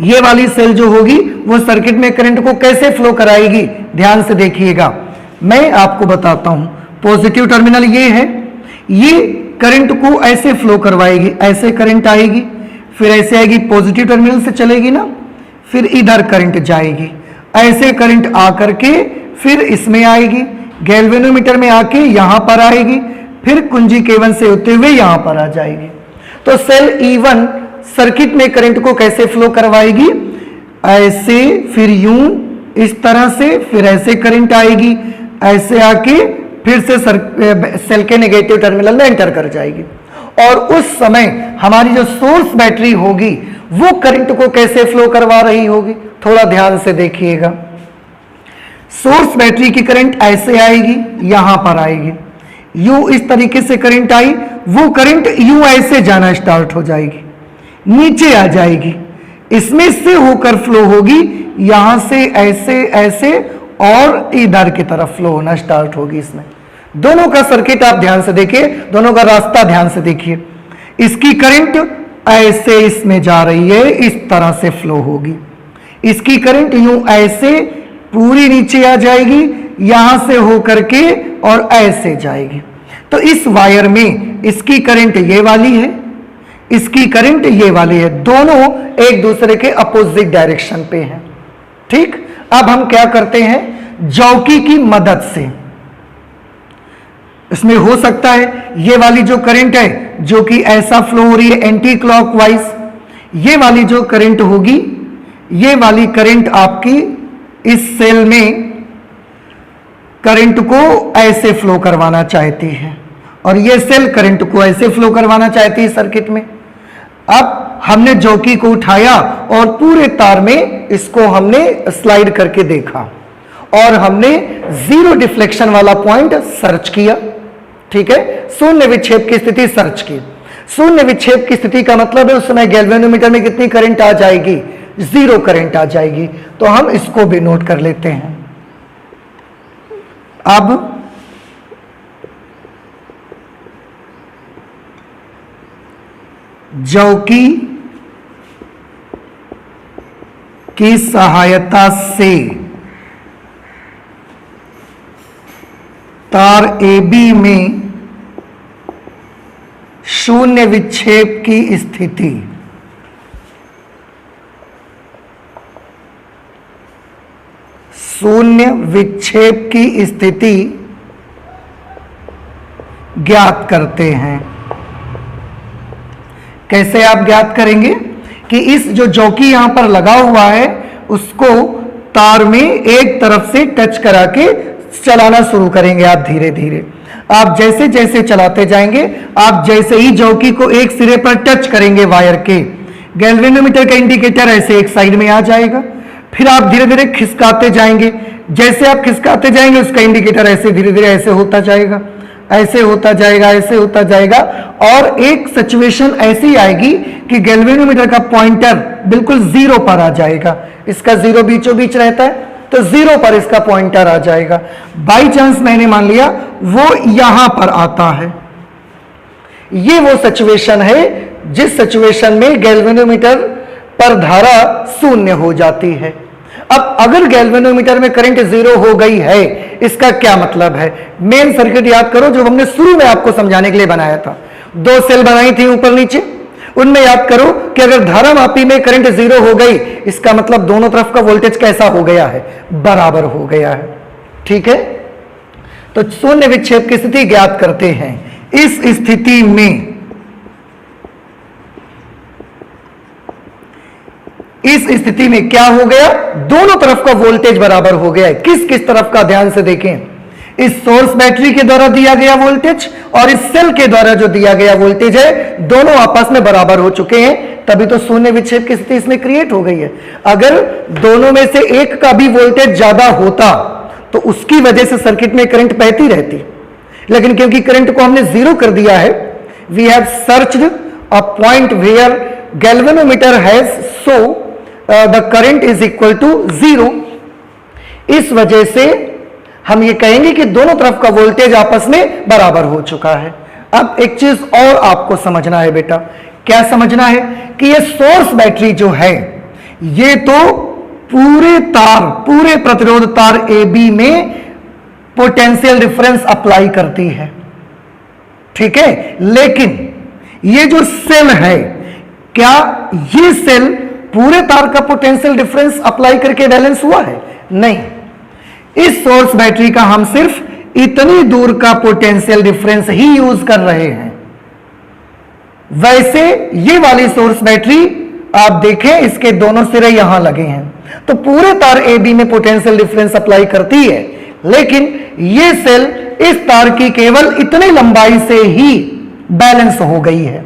Speaker 1: ये वाली सेल जो होगी वो सर्किट में करंट को कैसे फ्लो कराएगी, ध्यान से देखिएगा। मैं आपको बताता हूं, पॉजिटिव टर्मिनल ये है, ये करंट को ऐसे फ्लो करवाएगी, ऐसे करंट आएगी, फिर ऐसे आएगी, पॉजिटिव टर्मिनल से चलेगी ना, फिर इधर करंट जाएगी, ऐसे करंट आकर के फिर इसमें आएगी, गैल्वेनोमीटर में आके यहां पर आएगी, फिर कुंजी K1 से होते हुए यहां पर आ जाएगी। तो सेल E1 सर्किट में करंट को कैसे फ्लो करवाएगी, ऐसे, फिर यूं, इस तरह से, फिर ऐसे करंट आएगी, ऐसे आके फिर से सेल के नेगेटिव टर्मिनल में एंटर कर जाएगी। और उस समय हमारी जो सोर्स बैटरी होगी वो करंट को कैसे फ्लो करवा रही होगी, थोड़ा ध्यान से देखिएगा। सोर्स बैटरी की करंट ऐसे आएगी, यहां पर आएगी, यू इस तरीके से करंट आई, वो करंट यू ऐसे जाना स्टार्ट हो जाएगी, नीचे आ जाएगी, इसमें से होकर फ्लो होगी, यहां से ऐसे ऐसे और इधर की तरफ फ्लो होना स्टार्ट होगी। इसमें दोनों का सर्किट आप ध्यान से देखिए, दोनों का रास्ता ध्यान से देखिए। इसकी करंट ऐसे इसमें जा रही है, इस तरह से फ्लो होगी, इसकी करंट यूं ऐसे पूरी नीचे आ जाएगी, यहां से होकर के और ऐसे जाएगी। तो इस वायर में इसकी करंट ये वाली है, इसकी करंट ये वाली है, दोनों एक दूसरे के अपोजिट डायरेक्शन पे हैं। ठीक, अब हम क्या करते हैं, जॉकी की मदद से, इसमें हो सकता है ये वाली जो करंट है जो कि ऐसा फ्लो हो रही है एंटी क्लॉकवाइज, ये वाली जो करंट होगी, ये वाली करंट आपकी इस सेल में करंट को ऐसे फ्लो करवाना चाहती है और ये सेल करंट को ऐसे फ्लो करवाना चाहती है सर्किट में। अब हमने जॉकी को उठाया और पूरे तार में इसको हमने स्लाइड करके देखा और हमने जीरो डिफ्लेक्शन वाला पॉइंट सर्च किया। ठीक है, शून्य विक्षेप की स्थिति सर्च की। शून्य विक्षेप की स्थिति का मतलब है उस समय गैल्वेनोमीटर में कितनी करंट आ जाएगी, जीरो करंट आ जाएगी। तो हम इसको भी नोट कर लेते हैं। अब जॉकी की सहायता से तार AB में शून्य विक्षेप की स्थिति ज्ञात करते हैं। कैसे आप ज्ञात करेंगे कि इस जो जॉकी यहां पर लगा हुआ है उसको तार में एक तरफ से टच करा के चलाना शुरू करेंगे आप धीरे धीरे। आप जैसे जैसे चलाते जाएंगे, आप जैसे ही जॉकी को एक सिरे पर टच करेंगे वायर के, गैल्वेनोमीटर का इंडिकेटर ऐसे एक साइड में आ जाएगा। फिर आप धीरे धीरे खिसकाते जाएंगे, जैसे आप खिसकाते जाएंगे उसका इंडिकेटर ऐसे धीरे धीरे ऐसे होता जाएगा, ऐसे होता जाएगा, ऐसे होता जाएगा और एक सिचुएशन ऐसी आएगी कि गैल्वेनोमीटर का पॉइंटर बिल्कुल जीरो पर आ जाएगा। इसका जीरो बीचों बीच रहता है तो जीरो पर इसका पॉइंटर आ जाएगा। बाई चांस मैंने मान लिया वो यहां पर आता है, ये वो सिचुएशन है जिस सिचुएशन में गैल्वेनोमीटर पर धारा शून्य हो जाती है। अब अगर गैल्वेनोमीटर में करंट जीरो हो गई है, इसका क्या मतलब है? मेन सर्किट याद करो जो हमने शुरू में आपको समझाने के लिए बनाया था। दो सेल बनाई थी ऊपर नीचे, उनमें याद करो कि अगर धारा मापी में करंट जीरो हो गई, इसका मतलब दोनों तरफ का वोल्टेज कैसा हो गया है, बराबर हो गया है। ठीक है, तो शून्य विक्षेप की स्थिति ज्ञात करते हैं। इस स्थिति में क्या हो गया, दोनों तरफ का वोल्टेज बराबर हो गया है। किस किस तरफ का, ध्यान से देखें, इस सोर्स बैटरी के द्वारा दिया गया वोल्टेज और इस सेल के द्वारा जो दिया गया वोल्टेज है, दोनों आपस में बराबर हो चुके हैं, तभी तो शून्य विक्षेप की स्थिति इसमें क्रिएट हो गई है। अगर दोनों में से एक का भी वोल्टेज ज्यादा होता तो उसकी वजह से सर्किट में करंट बहती रहती, लेकिन क्योंकि करंट को हमने जीरो कर दिया है, we have searched a point where galvanometer has so the current is equal to zero. इस वजह से हम ये कहेंगे कि दोनों तरफ का वोल्टेज आपस में बराबर हो चुका है। अब एक चीज और आपको समझना है बेटा, क्या समझना है कि ये सोर्स बैटरी जो है ये तो पूरे तार, पूरे प्रतिरोध तार AB में पोटेंशियल डिफरेंस अप्लाई करती है, ठीक है। लेकिन ये जो सेल है, क्या ये सेल पूरे तार का पोटेंशियल डिफरेंस अप्लाई करके बैलेंस हुआ है? नहीं। इस सोर्स बैटरी का हम सिर्फ इतनी दूर का पोटेंशियल डिफरेंस ही यूज कर रहे हैं। वैसे ये वाली सोर्स बैटरी आप देखें, इसके दोनों सिरे यहां लगे हैं, तो पूरे तार AB में पोटेंशियल डिफरेंस अप्लाई करती है, लेकिन ये सेल इस तार की केवल इतनी लंबाई से ही बैलेंस हो गई है।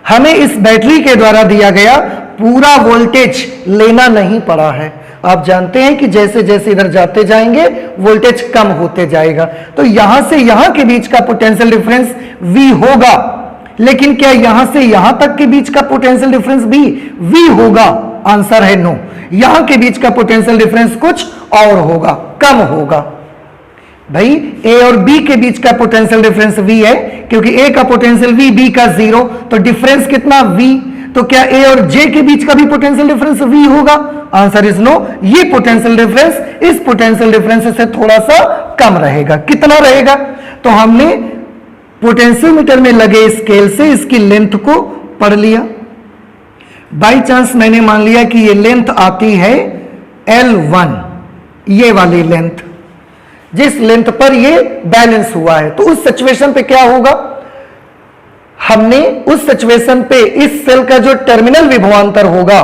Speaker 1: हमें इस बैटरी के द्वारा दिया गया पूरा वोल्टेज लेना नहीं पड़ा है। आप जानते हैं कि जैसे जैसे इधर जाते जाएंगे वोल्टेज कम होते जाएगा, तो यहां से यहां के बीच का पोटेंशियल डिफरेंस V होगा, लेकिन क्या यहां से यहां तक के बीच का पोटेंशियल डिफरेंस भी V होगा? आंसर है नो। यहां के बीच का पोटेंशियल डिफरेंस कुछ और होगा, कम होगा। भाई A और B के बीच का पोटेंशियल डिफरेंस V है, क्योंकि A का पोटेंशियल V, B का 0, तो डिफरेंस कितना V। तो क्या A और J के बीच का भी पोटेंशियल डिफरेंस V होगा? Answer is no. ये पोटेंशियल डिफरेंस इस पोटेंशियल डिफरेंस से थोड़ा सा कम रहेगा। कितना रहेगा? तो हमने पोटेंशियोमीटर में लगे स्केल से इसकी लेंथ को पढ़ लिया। बाई चांस मैंने मान लिया कि ये लेंथ आती है L1, ये वाली लेंथ, जिस लेंथ पर ये बैलेंस हुआ है, तो उस सिचुएशन पे क्या होगा? हमने उस सिचुएशन पे इस सेल का जो टर्मिनल विभवांतर होगा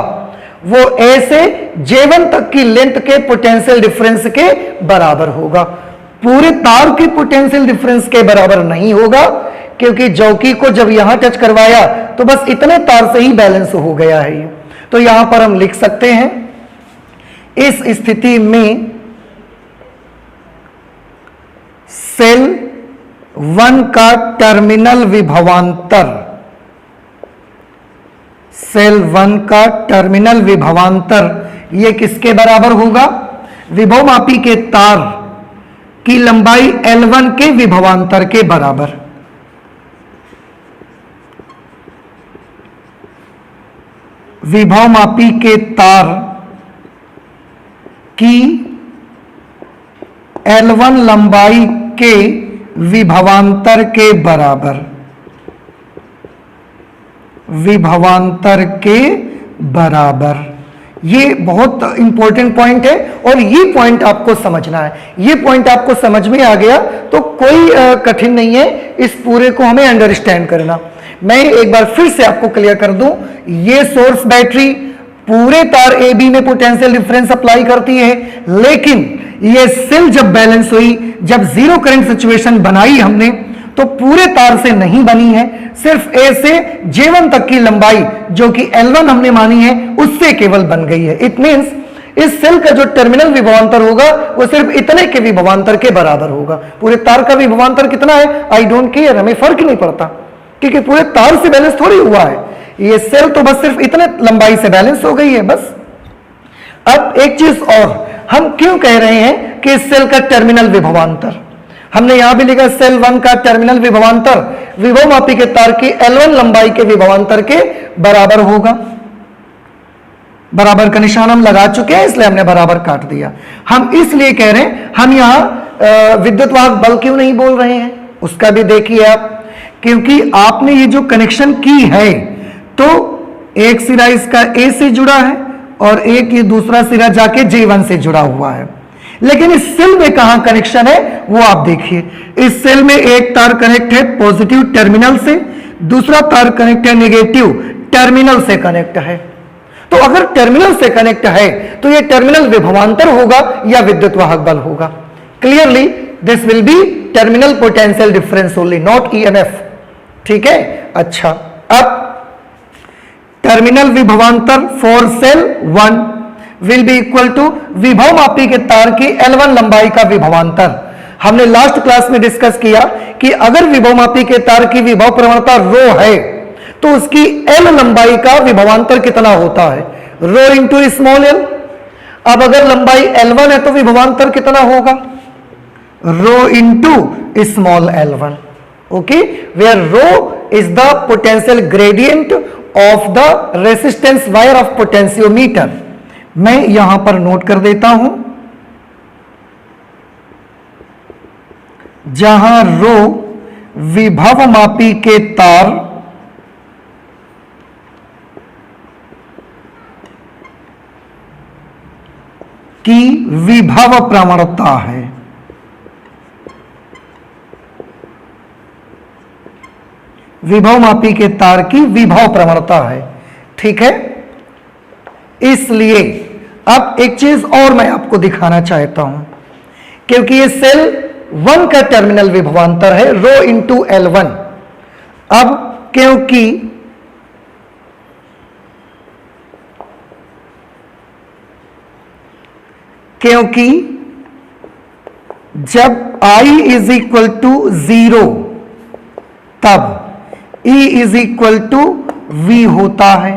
Speaker 1: वो A से J1 तक की लेंथ के पोटेंशियल डिफरेंस के बराबर होगा। पूरे तार के पोटेंशियल डिफरेंस के बराबर नहीं होगा, क्योंकि जौकी को जब यहां टच करवाया तो बस इतने तार से ही बैलेंस हो गया है ये। तो यहां पर हम लिख सकते हैं, इस स्थिति में सेल 1 का टर्मिनल विभवांतर, सेल 1 का टर्मिनल विभवांतर ये किसके बराबर होगा? विभवमापी के तार की लंबाई L1 के विभवांतर के बराबर। विभवमापी के तार की L1 लंबाई के विभवांतर के बराबर, विभवांतर के बराबर। ये बहुत इंपॉर्टेंट पॉइंट है और ये पॉइंट आपको समझना है। ये पॉइंट आपको समझ में आ गया तो कोई कठिन नहीं है, इस पूरे को हमें अंडरस्टैंड करना। मैं एक बार फिर से आपको क्लियर कर दूं, ये सोर्स बैटरी पूरे तार AB में पोटेंशियल डिफरेंस अप्लाई करती है, लेकिन ये सेल जब बैलेंस हुई, जब जीरो करंट सिचुएशन बनाई हमने, तो पूरे तार से नहीं बनी है, सिर्फ A से J1 तक की लंबाई जो कि L1 हमने मानी है उससे केवल बन गई है। इट मींस इस सेल का जो टर्मिनल विभवांतर होगा वो सिर्फ इतने के विभवांतर के बराबर होगा। पूरे तार का विभवांतर कितना है? आई डोंट केयर, हमें फर्क नहीं पड़ता, क्योंकि पूरे तार से बैलेंस थोड़ी हुआ है। ये सेल तो बस सिर्फ इतने लंबाई से बैलेंस हो गई है बस। अब एक चीज और, हम क्यों कह रहे हैं कि इस सेल का टर्मिनल विभवांतर, हमने यहां भी लिखा सेल 1 का टर्मिनल विभवांतर विभवमापी के तार की L1 लंबाई के विभवांतर के बराबर होगा। बराबर का निशान हम लगा चुके हैं, इसलिए हमने बराबर काट दिया। हम इसलिए कह रहे हैं, हम यहां विद्युत वाहक बल क्यों नहीं बोल रहे हैं उसका भी देखिए आप, क्योंकि आपने ये जो कनेक्शन की है तो एक सिरा इसका A से जुड़ा है और एक ये दूसरा सिरा जाके J1 से जुड़ा हुआ है, लेकिन इस सेल में कहां कनेक्शन है वो आप देखिए। इस सेल में एक तार कनेक्ट है पॉजिटिव टर्मिनल से, दूसरा तार कनेक्ट है नेगेटिव टर्मिनल से कनेक्ट है। तो अगर टर्मिनल से कनेक्ट है तो ये टर्मिनल विभवांतर होगा या विद्युत वाहक बल होगा। Clearly this will be terminal potential difference only, not EMF। ठीक है, अच्छा अब टर्मिनल विभवांतर for cell 1 will be equal to विभवमापी के तार की L1 लंबाई का विभवांतर। हमने लास्ट क्लास में डिस्कस किया कि अगर विभवमापी के तार की विभव प्रवणता रो है तो उसकी L लंबाई का विभवांतर कितना होता है? रो इंटू स्मॉल l। अब अगर लंबाई L1 है तो विभवांतर कितना होगा? Rho into small l1। Okay, where rho is the potential gradient of the resistance wire of potentiometer. मैं यहां पर नोट कर देता हूं, जहां रो विभव मापी के तार की विभव प्रवणता है। विभव मापी के तार की विभव प्रवणता है, ठीक है। इसलिए अब एक चीज और मैं आपको दिखाना चाहता हूं, क्योंकि ये सेल 1 का टर्मिनल विभवांतर है रो इंटू L1। अब क्योंकि जब I इज इक्वल टू 0 तब E is equal to V होता है।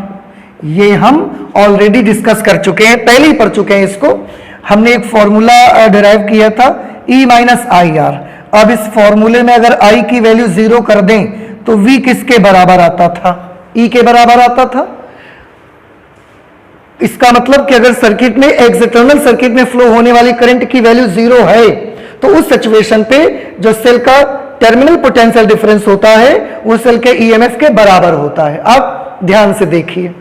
Speaker 1: ये हम ऑलरेडी डिस्कस कर चुके हैं, पहले ही पढ़ चुके हैं इसको। हमने एक फॉर्मूला डिराइव किया था E माइनस आई आर। अब इस फॉर्मूले में अगर I की वैल्यू 0 कर दें तो V किसके बराबर आता था? E के बराबर आता था। इसका मतलब कि अगर सर्किट में एक्सटर्नल सर्किट में फ्लो होने वाली करंट की वैल्यू 0 है तो उस सिचुएशन पे जो सेल का टर्मिनल पोटेंशियल डिफरेंस होता है वो सेल के ईएमएफ के बराबर होता है। अब ध्यान से देखिए,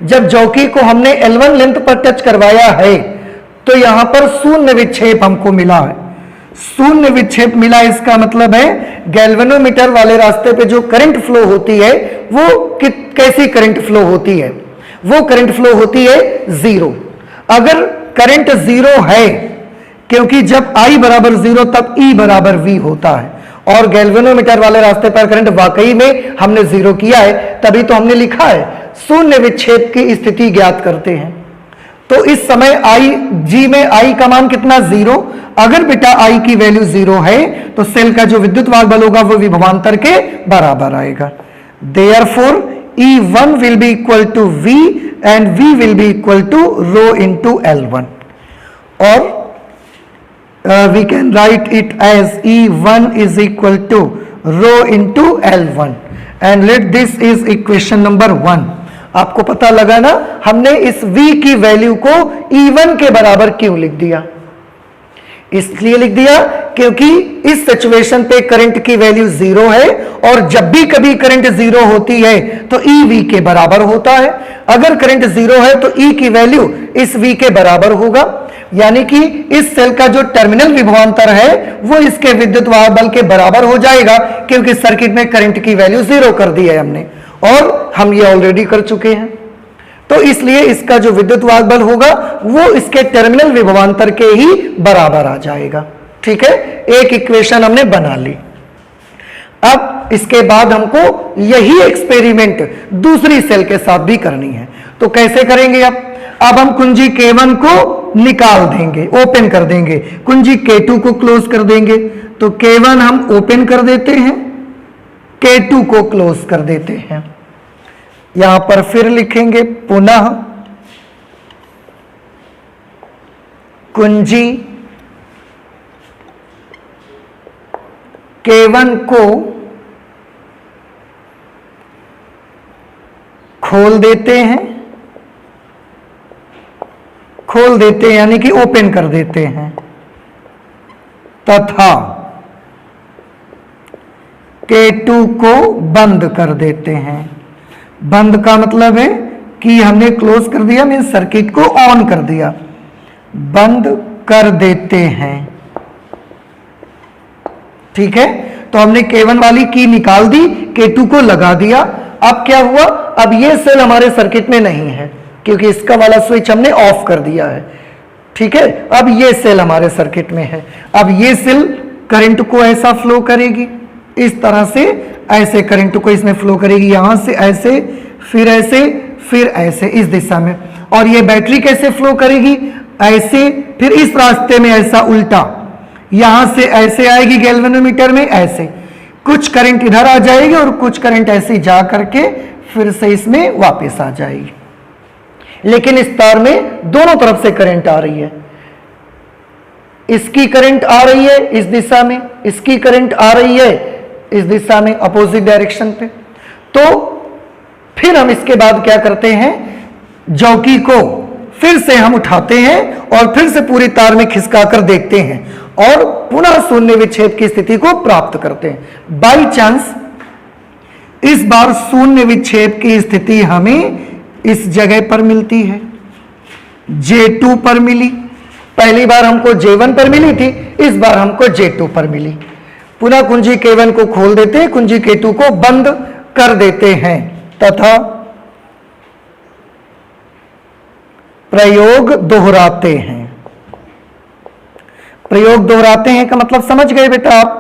Speaker 1: जब जॉकी को हमने L1 लेंथ पर टच करवाया है तो यहां पर शून्य विक्षेप हमको मिला है। शून्य विक्षेप मिला, इसका मतलब है गैल्वेनोमीटर वाले रास्ते पे जो करंट फ्लो होती है वो कैसी करंट फ्लो होती है? वो करंट फ्लो होती है 0। अगर करंट 0 है, क्योंकि जब I बराबर 0 तब E बराबर V होता है, और गैल्वेनोमीटर वाले रास्ते पर करंट वाकई में हमने 0 किया है, तभी तो हमने लिखा है शून्य विक्षेप की स्थिति ज्ञात करते हैं। तो इस समय G में I का मान कितना? 0। अगर बेटा I की वैल्यू 0 है तो सेल का जो विद्युत वाहक बल होगा वो विभवांतर के बराबर आएगा। Therefore E1 will be equal to V and V will be equal to rho into L1, or we can write it as E1 is equal to rho into L1, and let this is equation number 1। आपको पता लगा ना हमने इस V की वैल्यू को E1 के बराबर क्यों लिख दिया? इसलिए लिख दिया क्योंकि इस सिचुएशन पे करंट की वैल्यू 0 है, और जब भी कभी करंट 0 होती है तो E V के बराबर होता है। अगर करंट 0 है तो E की वैल्यू इस V के बराबर होगा, यानी कि इस सेल का जो टर्मिनल विभवांतर है वो इसके विद्युत वाहक बल के बराबर हो जाएगा, क्योंकि सर्किट में करंट की वैल्यू 0 कर दी है हमने, और हम ये ऑलरेडी कर चुके हैं। तो इसलिए इसका जो विद्युत वाहक बल होगा वो इसके टर्मिनल विभवांतर के ही बराबर आ जाएगा। ठीक है, एक इक्वेशन हमने बना ली। अब इसके बाद हमको यही एक्सपेरिमेंट दूसरी सेल के साथ भी करनी है। तो कैसे करेंगे? अब हम कुंजी K1 को निकाल देंगे, ओपन कर देंगे, कुंजी K2 को क्लोज कर देंगे। तो K1 हम ओपन कर देते हैं, K2 को क्लोज कर देते हैं। यहां पर फिर लिखेंगे पुनः कुंजी K1 को खोल देते हैं, यानी कि ओपन कर देते हैं, तथा K2 को बंद कर देते हैं। बंद का मतलब है कि हमने क्लोज कर दिया, मीन्स सर्किट को ऑन कर दिया, बंद कर देते हैं। ठीक है, तो हमने K1 वाली की निकाल दी, K2 को लगा दिया। अब क्या हुआ? अब ये सेल हमारे सर्किट में नहीं है, क्योंकि इसका वाला स्विच हमने ऑफ कर दिया है। ठीक है, अब ये सेल हमारे सर्किट में है। अब ये सेल करंट को ऐसा फ्लो करेगी, इस तरह से ऐसे करंट को इसमें फ्लो करेगी, यहां से ऐसे, फिर ऐसे, फिर ऐसे, इस दिशा में। और ये बैटरी कैसे फ्लो करेगी? ऐसे, फिर इस रास्ते में ऐसा उल्टा, यहां से ऐसे आएगी गैल्वेनोमीटर में, ऐसे कुछ करंट इधर आ जाएगी और कुछ करंट ऐसे जा करके फिर से इसमें वापस आ जाएगी। लेकिन इस तार में दोनों तरफ से करंट आ रही है। इसकी करंट आ रही है इस दिशा में, इसकी करंट आ रही है इस दिशा में अपोजिट डायरेक्शन पे। तो फिर हम इसके बाद क्या करते हैं, चौकी को फिर से हम उठाते हैं और फिर से पूरी तार में खिसका कर देखते हैं और पुनः शून्य विक्षेप की स्थिति को प्राप्त करते हैं। बाई चांस इस बार शून्य विक्षेप की स्थिति हमें इस जगह पर मिलती है, J2 पर मिली। पहली बार हमको J1 पर मिली थी, इस बार हमको J2 पर मिली। पुनः कुंजी K1 को खोल देते हैं, कुंजी K2 को बंद कर देते हैं तथा प्रयोग दोहराते हैं। प्रयोग दोहराते हैं का मतलब समझ गए बेटा आप?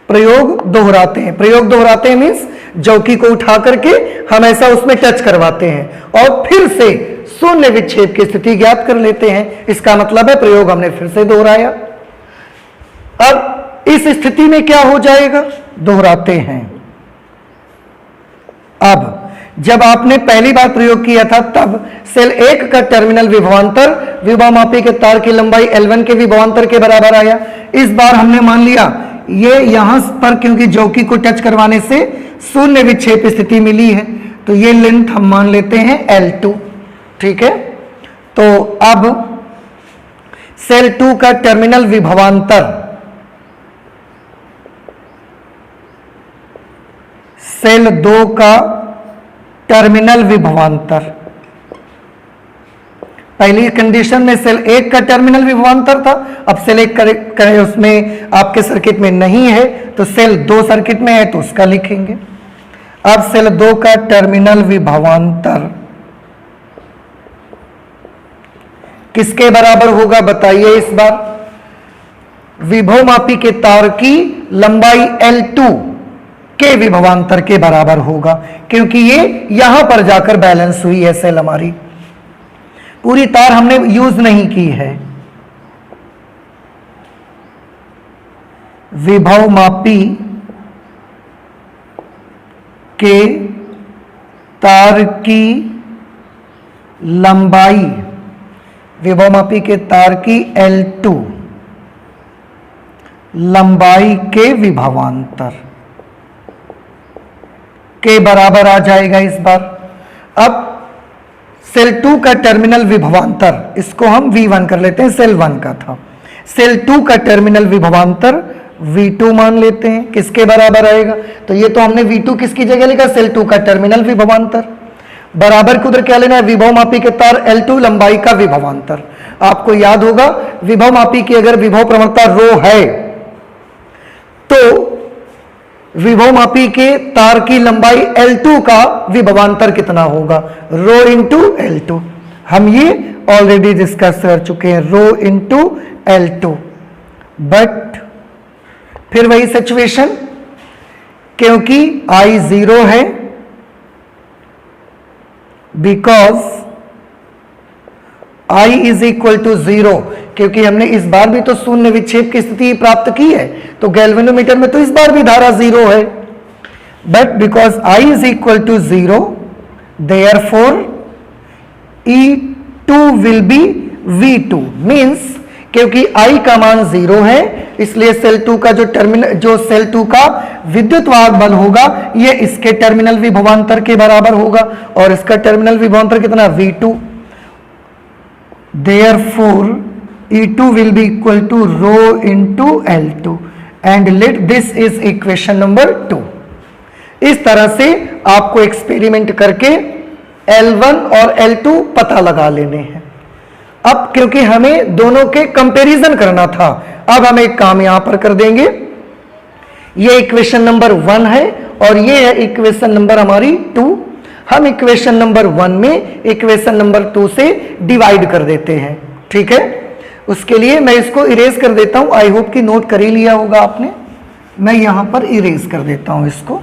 Speaker 1: प्रयोग दोहराते हैं, प्रयोग दोहराते हैं मीन्स चौकी को उठा करके हम ऐसा उसमें टच करवाते हैं और फिर से शून्य विक्षेप की स्थिति ज्ञात कर लेते हैं। इसका मतलब है प्रयोग हमने फिर से दोहराया। अब इस स्थिति में क्या हो जाएगा, दोहराते हैं। अब जब आपने पहली बार प्रयोग किया था तब सेल 1 का टर्मिनल विभवांतर विभवमापी के तार की लंबाई L1 के विभवांतर के बराबर आया। इस बार हमने मान लिया ये यहां पर, क्योंकि चौकी को टच करवाने से शून्य विक्षेप स्थिति मिली है, तो ये लेंथ हम मान लेते हैं L2। ठीक है, तो अब सेल 2 का टर्मिनल विभवांतर सेल 2 का टर्मिनल विभवांतर, पहली कंडीशन में सेल 1 का टर्मिनल विभवांतर था, अब सेल 1 करे उसमें आपके सर्किट में नहीं है तो सेल 2 सर्किट में है तो उसका लिखेंगे। अब सेल 2 का टर्मिनल विभवांतर किसके बराबर होगा बताइए इस बार? विभवमापी के तार की लंबाई L2 के विभवांतर के बराबर होगा, क्योंकि ये यहां पर जाकर बैलेंस हुई है सेल हमारी, पूरी तार हमने यूज नहीं की है। विभवमापी के तार की लंबाई, विभवमापी के तार की L2 लंबाई के विभवांतर के बराबर आ जाएगा इस बार। अब सेल 2 का टर्मिनल विभवांतर, इसको हम V1 कर लेते हैं, सेल 1 का था। सेल 2 का टर्मिनल विभवांतर V2 मान लेते हैं, किसके बराबर आएगा? तो ये तो हमने V2 किसकी जगह लिखा, सेल 2 का टर्मिनल विभवांतर। बराबर के उधर क्या लेना है, विभवमापी के तार L2 लंबाई का विभवांतर। आपको याद होगा विभवमापी की अगर विभव प्रवणता रो है तो विभवमापी के तार की लंबाई L2 का विभवांतर कितना होगा, रो इंटू L2। हम ये ऑलरेडी डिस्कस कर चुके हैं, रो इंटू L2। बट फिर वही सिचुएशन, क्योंकि I 0 है, because I is equal to 0, क्योंकि हमने इस बार भी तो शून्य विक्षेप की स्थिति प्राप्त की है, तो गैल्वेनोमीटर में तो इस बार भी धारा 0 है। But because I is equal to 0, therefore E2 will be V2, means क्योंकि I का मान 0 है इसलिए सेल 2 का जो सेल 2 का विद्युत वाहक बल होगा ये इसके टर्मिनल विभवांतर के बराबर होगा, और इसका टर्मिनल विभवांतर कितना, V2। Therefore, E2 will be equal to rho into L2 and let this is equation number 2। इस तरह से आपको एक्सपेरिमेंट करके L1 और L2 पता लगा लेने हैं। अब क्योंकि हमें दोनों के कंपैरिजन करना था, अब हम एक काम यहां पर कर देंगे। ये इक्वेशन नंबर 1 है और ये है इक्वेशन नंबर हमारी 2। हम इक्वेशन नंबर 1 में इक्वेशन नंबर 2 से डिवाइड कर देते हैं। ठीक है, उसके लिए मैं इसको इरेज कर देता हूं। आई होप कि नोट कर ही लिया होगा आपने। मैं यहां पर इरेज कर देता हूं इसको।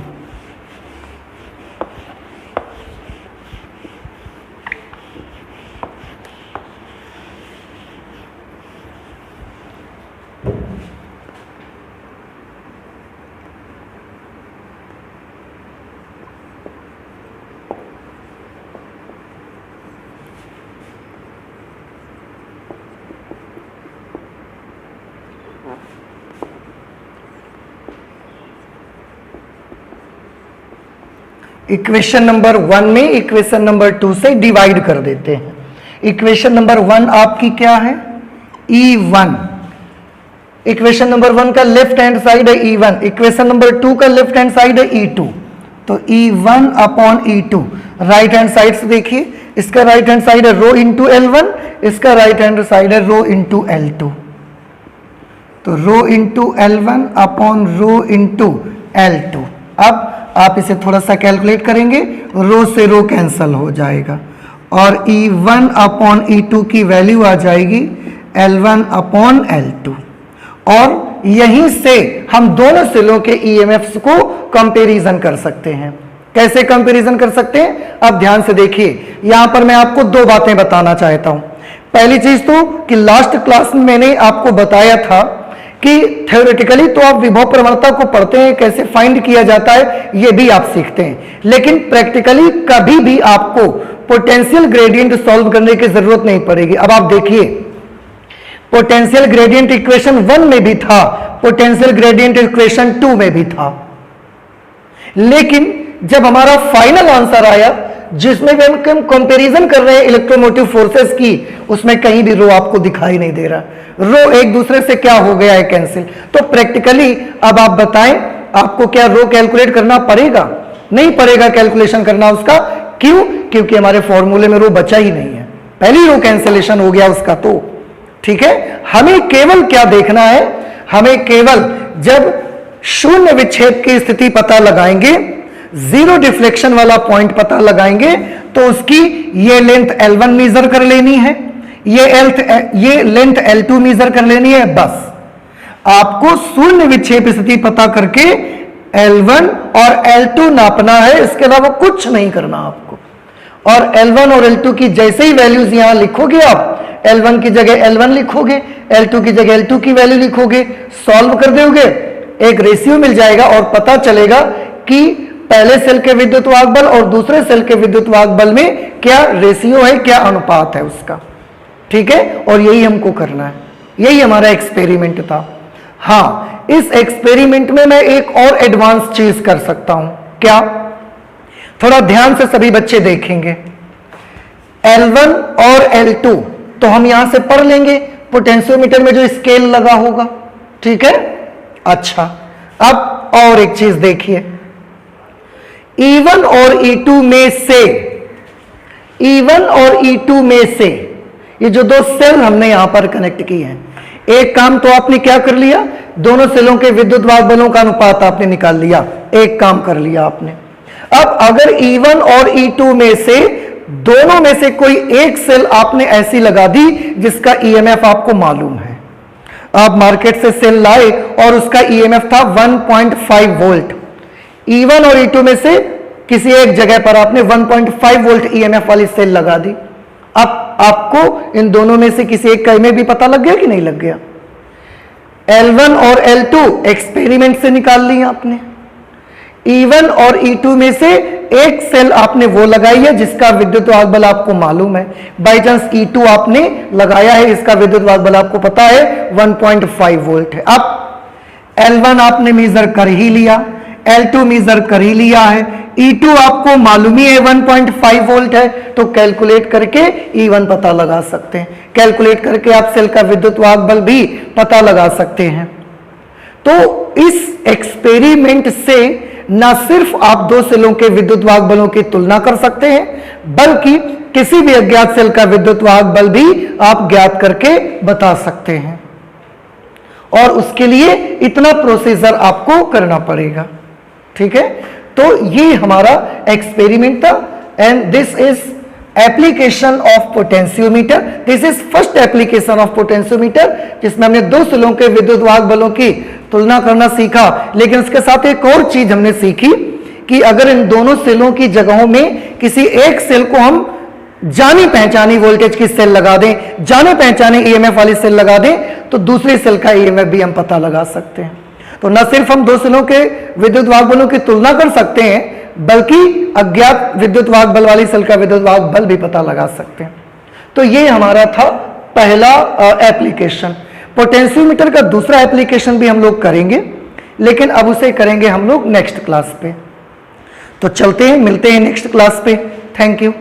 Speaker 1: इक्वेशन नंबर 1 में इक्वेशन नंबर 2 से डिवाइड कर देते हैं। इक्वेशन नंबर 1 आपकी क्या है? E1। इक्वेशन नंबर 1 का लेफ्ट हैंड साइड है E1, इक्वेशन नंबर 2 का लेफ्ट हैंड साइड है E2। तो E1 upon E2 right hand side से देखिए, इसका राइट हैंड साइड है रो इंटू L1, इसका राइट हैंड साइड है रो इंटू L2। तो row into L1 upon row into L2। अब आप इसे थोड़ा सा कैलकुलेट करेंगे, रो से रो कैंसल हो जाएगा और E1 अपॉन E2 की वैल्यू आ जाएगी L1 अपॉन L2। और यहीं से हम दोनों सेलों के EMFs को कंपैरिजन कर सकते हैं। कैसे कंपैरिजन कर सकते हैं? अब ध्यान से देखिए, यहां पर मैं आपको दो बातें बताना चाहता हूं। पहली चीज तो कि लास्ट क्लास में मैंने आपको बताया था कि थ्योरेटिकली तो आप विभव प्रवणता को पढ़ते हैं, कैसे फाइंड किया जाता है ये भी आप सीखते हैं, लेकिन प्रैक्टिकली कभी भी आपको पोटेंशियल ग्रेडियंट सॉल्व करने की जरूरत नहीं पड़ेगी। अब आप देखिए, पोटेंशियल ग्रेडियंट इक्वेशन 1 में भी था, पोटेंशियल ग्रेडियंट इक्वेशन 2 में भी था, लेकिन जब हमारा फाइनल आंसर आया जिसमें भी हम कंपैरिजन कर रहे हैं इलेक्ट्रोमोटिव फोर्सेस की, उसमें कहीं भी रो आपको दिखाई नहीं दे रहा, रो एक दूसरे से क्या हो गया है? कैंसिल। तो प्रैक्टिकली अब आप बताएं, आपको क्या रो कैलकुलेट करना पड़ेगा? नहीं पड़ेगा कैलकुलेशन करना उसका। क्यों? क्योंकि हमारे फॉर्मूले में रो बचा ही नहीं है, पहली रो कैंसिलेशन हो गया उसका। तो ठीक है, हमें केवल क्या देखना है? हमें केवल जब शून्य विक्षेप की स्थिति पता लगाएंगे, जीरो डिफ्लेक्शन वाला पॉइंट पता लगाएंगे, तो उसकी ये लेंथ L1 मेजर कर लेनी है, ये लेंथ L2 मेजर कर लेनी है। बस आपको शून्य विक्षेप स्थिति पता करके L1 और L2 नापना है, इसके अलावा कुछ नहीं करना आपको। और L1 और L2 की जैसे ही वैल्यूज यहां लिखोगे, आप L1 की जगह L1 लिखोगे, L2 की जगह L2 की वैल्यू लिखोगे, सॉल्व कर दोगे, एक रेशियो मिल जाएगा और पता चलेगा कि पहले सेल के विद्युत वाहक बल और दूसरे सेल के विद्युत वाहक बल में क्या रेशियो है, क्या अनुपात है उसका। ठीक है, और यही हमको करना है, यही हमारा एक्सपेरिमेंट था। हाँ, इस एक्सपेरिमेंट में मैं एक और एडवांस चीज कर सकता हूं। क्या? थोड़ा ध्यान से सभी बच्चे देखेंगे। L1 और L2 तो हम यहां से पढ़ लेंगे, पोटेंशियोमीटर में जो स्केल लगा होगा। ठीक है, अच्छा, अब और एक चीज देखिए, E1 और E2 में से, E1 और E2 में से ये जो दो सेल हमने यहां पर कनेक्ट की हैं, एक काम तो आपने क्या कर लिया, दोनों सेलों के विद्युत वाहक बलों का अनुपात आपने निकाल लिया, एक काम कर लिया आपने। अब अगर E1 और E2 में से दोनों में से कोई एक सेल आपने ऐसी लगा दी जिसका EMF आपको मालूम है, आप मार्केट से सेल लाए और उसका EMF था 1.5 वोल्ट, E1 और E2 में से किसी एक जगह पर आपने 1.5 वोल्ट EMF वाली सेल लगा दी। अब आपको इन दोनों में से किसी एक का में भी पता लग गया कि नहीं लग गया? L1 और L2 एक्सपेरिमेंट से निकाल लिया आपने। E1 और E2 में से एक सेल आपने वो लगाई है जिसका विद्युत वाहक बल आपको मालूम है। बाई चांस E2 आपने लगाया है, इसका विद्युत वाहक बल आपको पता है 1.5 वोल्ट है। अब L1 आपने मेजर कर ही लिया, L2 मेजर कर ही लिया है, E2 आपको मालूम ही है 1.5 वोल्ट है, तो कैलकुलेट करके E1 पता लगा सकते हैं, कैलकुलेट करके आप सेल का विद्युत वाहक बल भी पता लगा सकते हैं। तो इस एक्सपेरिमेंट से न सिर्फ आप दो सेलों के विद्युत वाहक बलों की तुलना कर सकते हैं, बल्कि किसी भी अज्ञात सेल का विद्युत वाहक बल भी आप ज्ञात करके बता सकते हैं, और उसके लिए इतना प्रोसीजर आपको करना पड़ेगा। ठीक है, तो ये हमारा एक्सपेरिमेंट था, and this is application of potentiometer. This is first application of potentiometer, जिसमें हमने दो सेलों के विद्युत वाहक बलों की तुलना करना सीखा। लेकिन उसके साथ एक और चीज हमने सीखी कि अगर इन दोनों सेलों की जगहों में किसी एक सेल को हम जानी पहचानी वोल्टेज की सेल लगा दें, जाने पहचाने EMF वाली सेल लगा दें, तो दूसरी सेल का EMF भी हम पता लगा सकते हैं। तो न सिर्फ हम दो सेलों के विद्युत वाहक बलों की तुलना कर सकते हैं, बल्कि अज्ञात विद्युत वाहक बल वाली सेल का विद्युत वाहक बल भी पता लगा सकते हैं। तो ये हमारा था पहला एप्लीकेशन। पोटेंशियोमीटर का दूसरा एप्लीकेशन भी हम लोग करेंगे, लेकिन अब उसे करेंगे हम लोग नेक्स्ट क्लास पे। तो चलते हैं, मिलते हैं नेक्स्ट क्लास पे। Thank you.